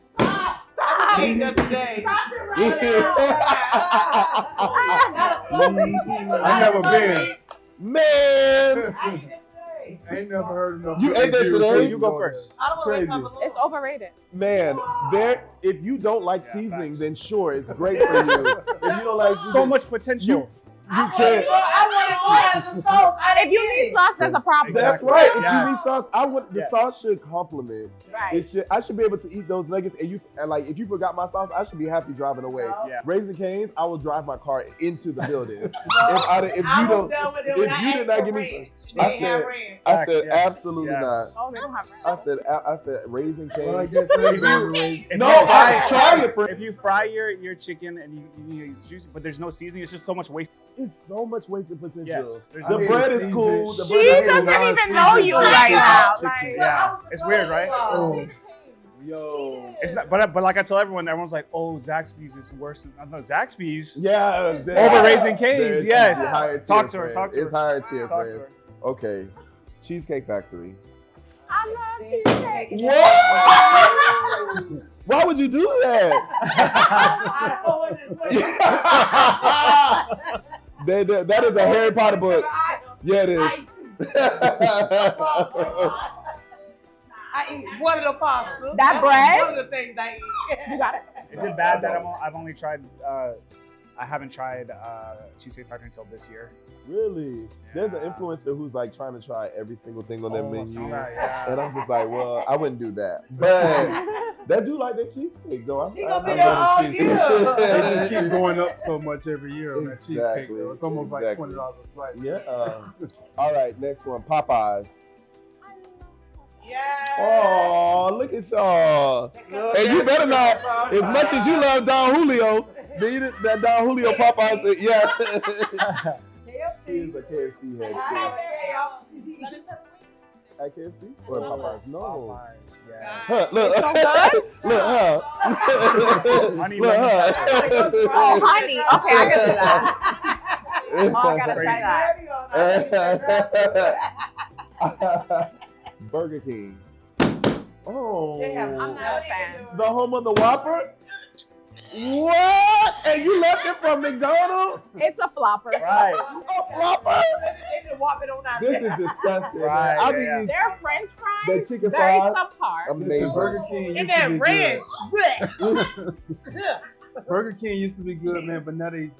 Stop eating that today. Stop it right now. I never been. Man, I ain't never heard of no. You ate that today? You go first. I don't want to waste my balloon. It's overrated. man, if you don't like Yeah, seasoning, facts. then sure, it's great for you. If you don't like So seasoning, much potential. you can't. I want the sauce. If you need sauce, there's a problem. That's Exactly. right. If you Yes. need sauce, the Yes. sauce should complement. Right. I should be able to eat those nuggets, and like if you forgot my sauce, I should be happy driving away. Yeah. Raising Cane's, I will drive my car into the building. if you did not give me, I said Facts, yes. absolutely Yes. not. Oh, they don't have I said Raising Well, I Cane's. guess raised. If No, you fry- I try it for. If you fry your chicken and you use juicy, but there's no seasoning, it's just so much waste. It's so much wasted potential. Yes. There's The no bread is seasoning. cool. The She bread is doesn't cool. even know you right now. Chicken. Like, Yeah, it's weird, right? Oh. Yo. It's not, but like I tell everyone's like, oh, Zaxby's is worse than no Zaxby's. Yeah. Over Raising Cane's, yes. Higher tier, Talk to her, friend. talk to It's her. higher tier, Talk to friend. her. Okay. Cheesecake Factory. I love cheesecake. What? Why would you do that? That is a Harry Potter book. Yeah, it is. I eat one of the pastas. That bread? One of the things I eat. You got it. Is it bad that I've only tried? I haven't tried Cheesecake Factory until this year. Really? There's an Yeah. influencer who's like trying to try every single thing on their menu. Yeah. And I'm just like, well, I wouldn't do that. But That do like that cheesecake though. He gonna be there all cheesecake. year. They just keep going up so much every year on that cheesecake. Though. It's almost like $20 a slice. Yeah. All right, next one, Popeyes. Yeah. Oh, look at y'all. And you better not, as much as you love Don Julio, that Don Julio Popeyes, yeah. He is a KFC head too. At KFC? Or Popeyes? No. Popeyes, yes. Huh, look, look, huh? Honey Look, huh? Oh, honey. Okay, I can do that. Oh, I gotta try that. Burger King. Oh, I'm not a fan. the home of the Whopper? What? And you left it from McDonald's? It's a flopper. Right. A Whopper? This is disgusting. Right, I mean, yeah. Their French fries, the chicken very fries, subpar. amazing. Burger King In used to that be ranch. good. Burger King used to be good, man, but now they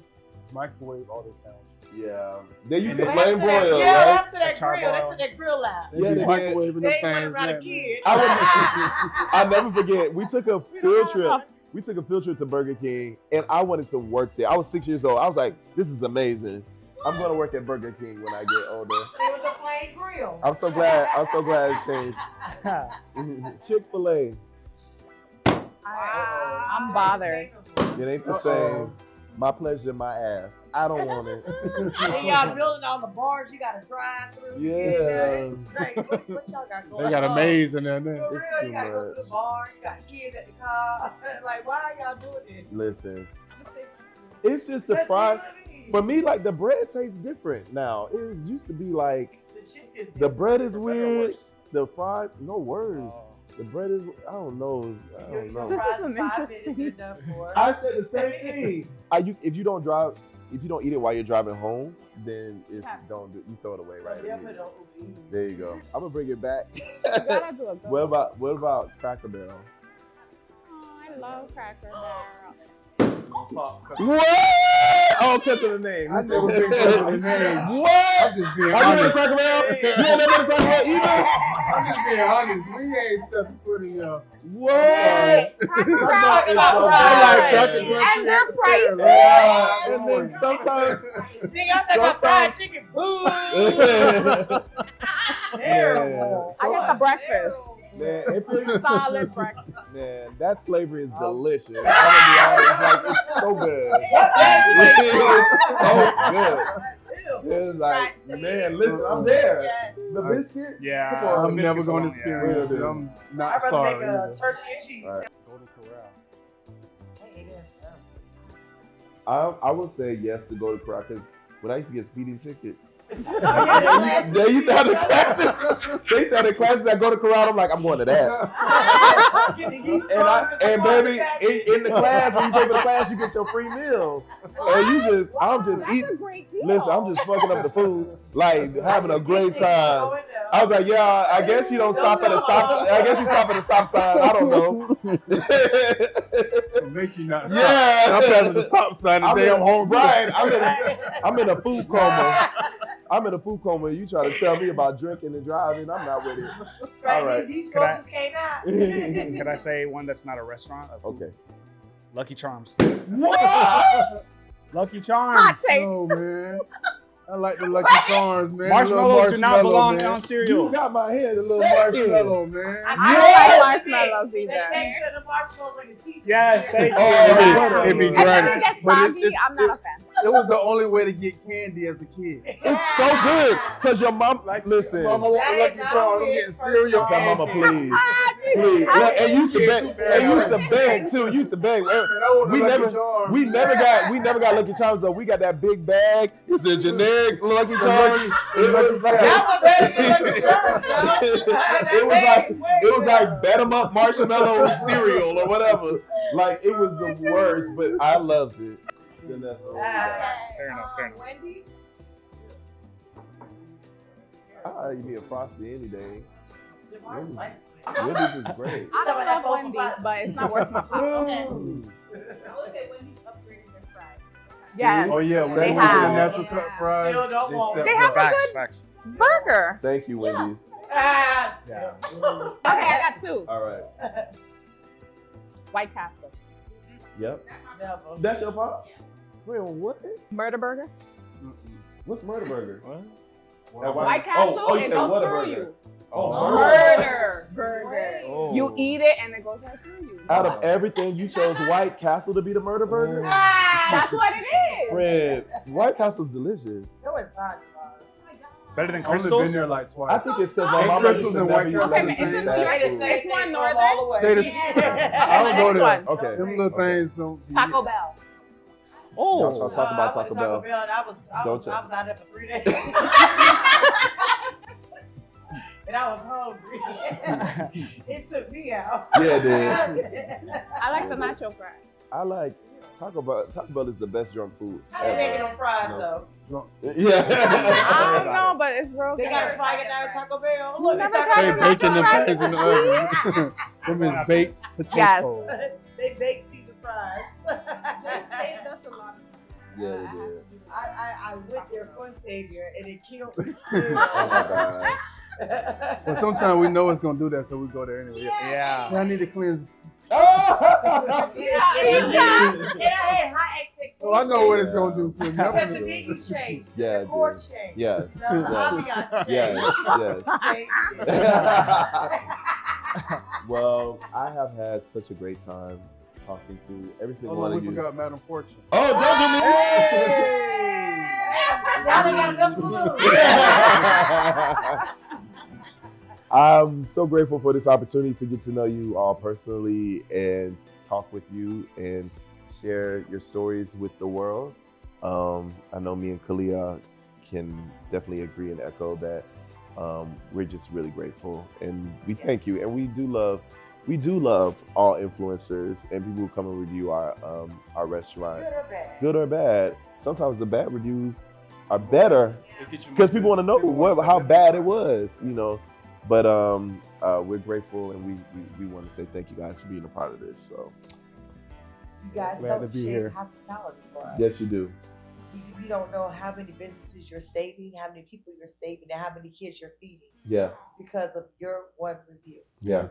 microwave all their sandwiches. Yeah, they used to And flame broil, Yeah, right? that's to that Charbroil. grill. That's to that grill line. They Yeah, be they microwaving They them ain't running things. around a man. kid. I'll never forget. We took a field trip. We took a field trip to Burger King, and I wanted to work there. I was 6 years old. I was like, "This is amazing. I'm gonna work at Burger King when I get older." It was a flame grill. I'm so glad. I'm so glad it changed. Chick-fil-A. I'm bothered. It ain't the same. My pleasure, my ass. I don't want it. And y'all building all the bars, you gotta drive through. Yeah. Like, what y'all got going They got a on? maze in there now. For real, too you gotta go to much. the bar, you got kids at the car. Like, why are y'all doing this? Listen, it's just the fries. For me, like the bread tastes different now. It was used to be like the bread is weird. The fries, no words. The bread is, I don't know. I don't know. This is an interesting- I said the same thing. If you don't eat it while you're driving home, then it's you throw it away right away. There you go. I'm gonna bring it back. You gotta do a good What about Cracker Barrel? Oh, I love Cracker Barrel. What? Oh, catching the name. I never been catching the name. What? I'm just being Are you in honest. Cracker Barrel? You ain't never been to Cracker Barrel either? I'm just being honest. We ain't stepping foot in y'all. What? Cracker Talking Barrel is about so fries. good. And they're pricey. Yeah, and then sometimes. Nigga, I said my fried chicken. Boo! Terrible. I get the breakfast. Man, it pretty, Solid breakfast. man, that flavor is delicious. I'm gonna be honest, like it's so good. It's so good. It's like, man, listen, I'm there. Yes. The biscuit? Yeah. Come on, I'm never going to Yeah. experience it. I'm I'd not rather sorry. make a turkey and cheese. All right. Golden Corral. I would say yes to go to Corral because when I used to get speeding tickets, Yeah, they used to have the classes. They used to have the classes that go to Corral. I'm like, I'm going to that. And baby, in the class, when you go to the class, you get your free meal. And I'm just That's eating. a great deal. Listen, I'm just fucking up the food, like having a great time. I was like, yeah, I guess you don't stop at a stop. I guess you stop at a stop sign. I don't know. It'll make you not stop. Yeah. I'm passing the stop sign I'm today. in, I'm home. right. I'm in a food coma. I'm in a food coma. You try to tell me about drinking and driving. I'm not with it. All right. These Could I- roses came out. Could I say one that's not a restaurant? A food? Okay. Lucky Charms. What? Lucky Hot Charms. take. No, man. I like the Lucky Charms, man. Marshmallows do not belong man. on You cereal. got my head a Little little marshmallow, man. I don't like marshmallows The either. texture of the marshmallows like a teeth. Yes, thank you. Oh, It be If grinding. it gets But soggy, I'm not a fan. It was the only way to get candy as a kid. It's so good because your mom, like, listen. Mama want That Lucky is not Charms. I'm it. getting cereal. Tell mama, candy. please. Please. Look, and used to beg. And used to beg too. Used to beg. Man, I want the We Lucky never, Charms. we never got Lucky Charms though. We got that big bag. It's a generic Lucky Charms. It was like That was better than Lucky Charms, it was like bet 'em up marshmallow cereal or whatever. Like it was the worst, but I loved it. Fair enough. Wendy's. I'll eat me a Frosty any day. Jamar's like. Wendy's is great. I don't love Wendy's, but it's not worth my pop. I would say Wendy's upgraded their fries. Yes. Oh yeah, when They they went to the have. natural cut fries. Still don't want stepped They up. have a Facts, good facts. burger. Thank you, Wendy's. Ah, Yeah. Okay, I got two. All right. White Castle. Yep. Never. That's your pop? Real what? Murder Burger. What's Murder Burger? What? At White Castle, Oh, you it said goes through Whataburger. you. Oh, Murder Burger. Oh. You eat it and it goes right through you. Out of everything, you chose White Castle to be the Murder Burger? That's what it is. Fred, White Castle's delicious. No, it's not. Better than I've only Crystals? been there like twice. I think it's because my Ain't mama Crystals used to and never White used to Castle let me the same? eat They fast the food. same. It's more Throw 'em northern. all away. They just- I don't go Next there. one. Okay. Them little things don't. Taco Bell. Y'all trying to talk I about went Taco to Bell. I was Don't you? out there for 3 days. And I was hungry. It took me out. Yeah, it did. I like the nacho fries. I like Taco Bell. Taco Bell is the best drunk food. How they making them fries though? Yeah. I don't know, but it's real They good. got a fry it now at Taco Bell. Look, never Taco tried They the Bell. baking them fries? things in the oven. Them is baked potatoes. Yes. They bake seasoned fries. They saved us a lot of money. Yeah, they did. I went there for Savior and it killed me. Oh my God. But sometimes we know it's gonna do that, so we go there anyway. Yeah. I need to cleanse. And I had high expectations. So I know what it's gonna do. So Because never the do. menu changed. Yeah, The it chord did. changed. Yeah. The ambiance Yes, changed. yes. Same shit. Well, I have had such a great time talking to every single Oh, one we of you. forgot Madam Fortune. Oh, don't Y'all ain't got enough food. do me. I'm so grateful for this opportunity to get to know you all personally and talk with you and share your stories with the world. I know me and Kalia can definitely agree and echo that. We're just really grateful and we thank you. And we do love all influencers and people who come and review our restaurant. Good or bad? Good or bad. Sometimes the bad reviews are better because people want to know how bad it was, you know. But we're grateful and we want to say thank you guys for being a part of this. So You guys Glad help to be shape here. hospitality for us. yes, you do. You don't know how many businesses you're saving, how many people you're saving, and how many kids you're feeding Yeah, because of your one review. yeah,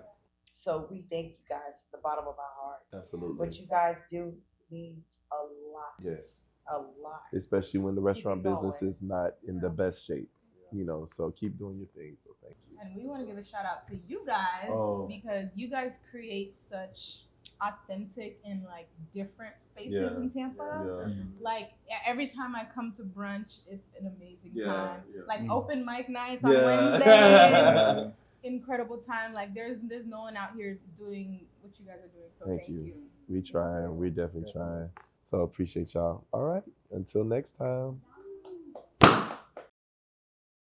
So we thank you guys from the bottom of our hearts. absolutely. What you guys do means a lot. Yes, A lot. especially when the restaurant going. business is not in the best shape, you know. So keep doing your thing. So thank you. And we want to give a shout out to you guys Oh. because you guys create such authentic and like different spaces Yeah. in Tampa. Yeah. Like every time I come to brunch, it's an amazing Yeah, time. yeah. Like open mic nights on Yeah. Wednesdays, incredible time. Like there's no one out here doing what you guys are doing. So Thank thank you. you. We trying. We're definitely trying. So appreciate y'all. All right. Until next time.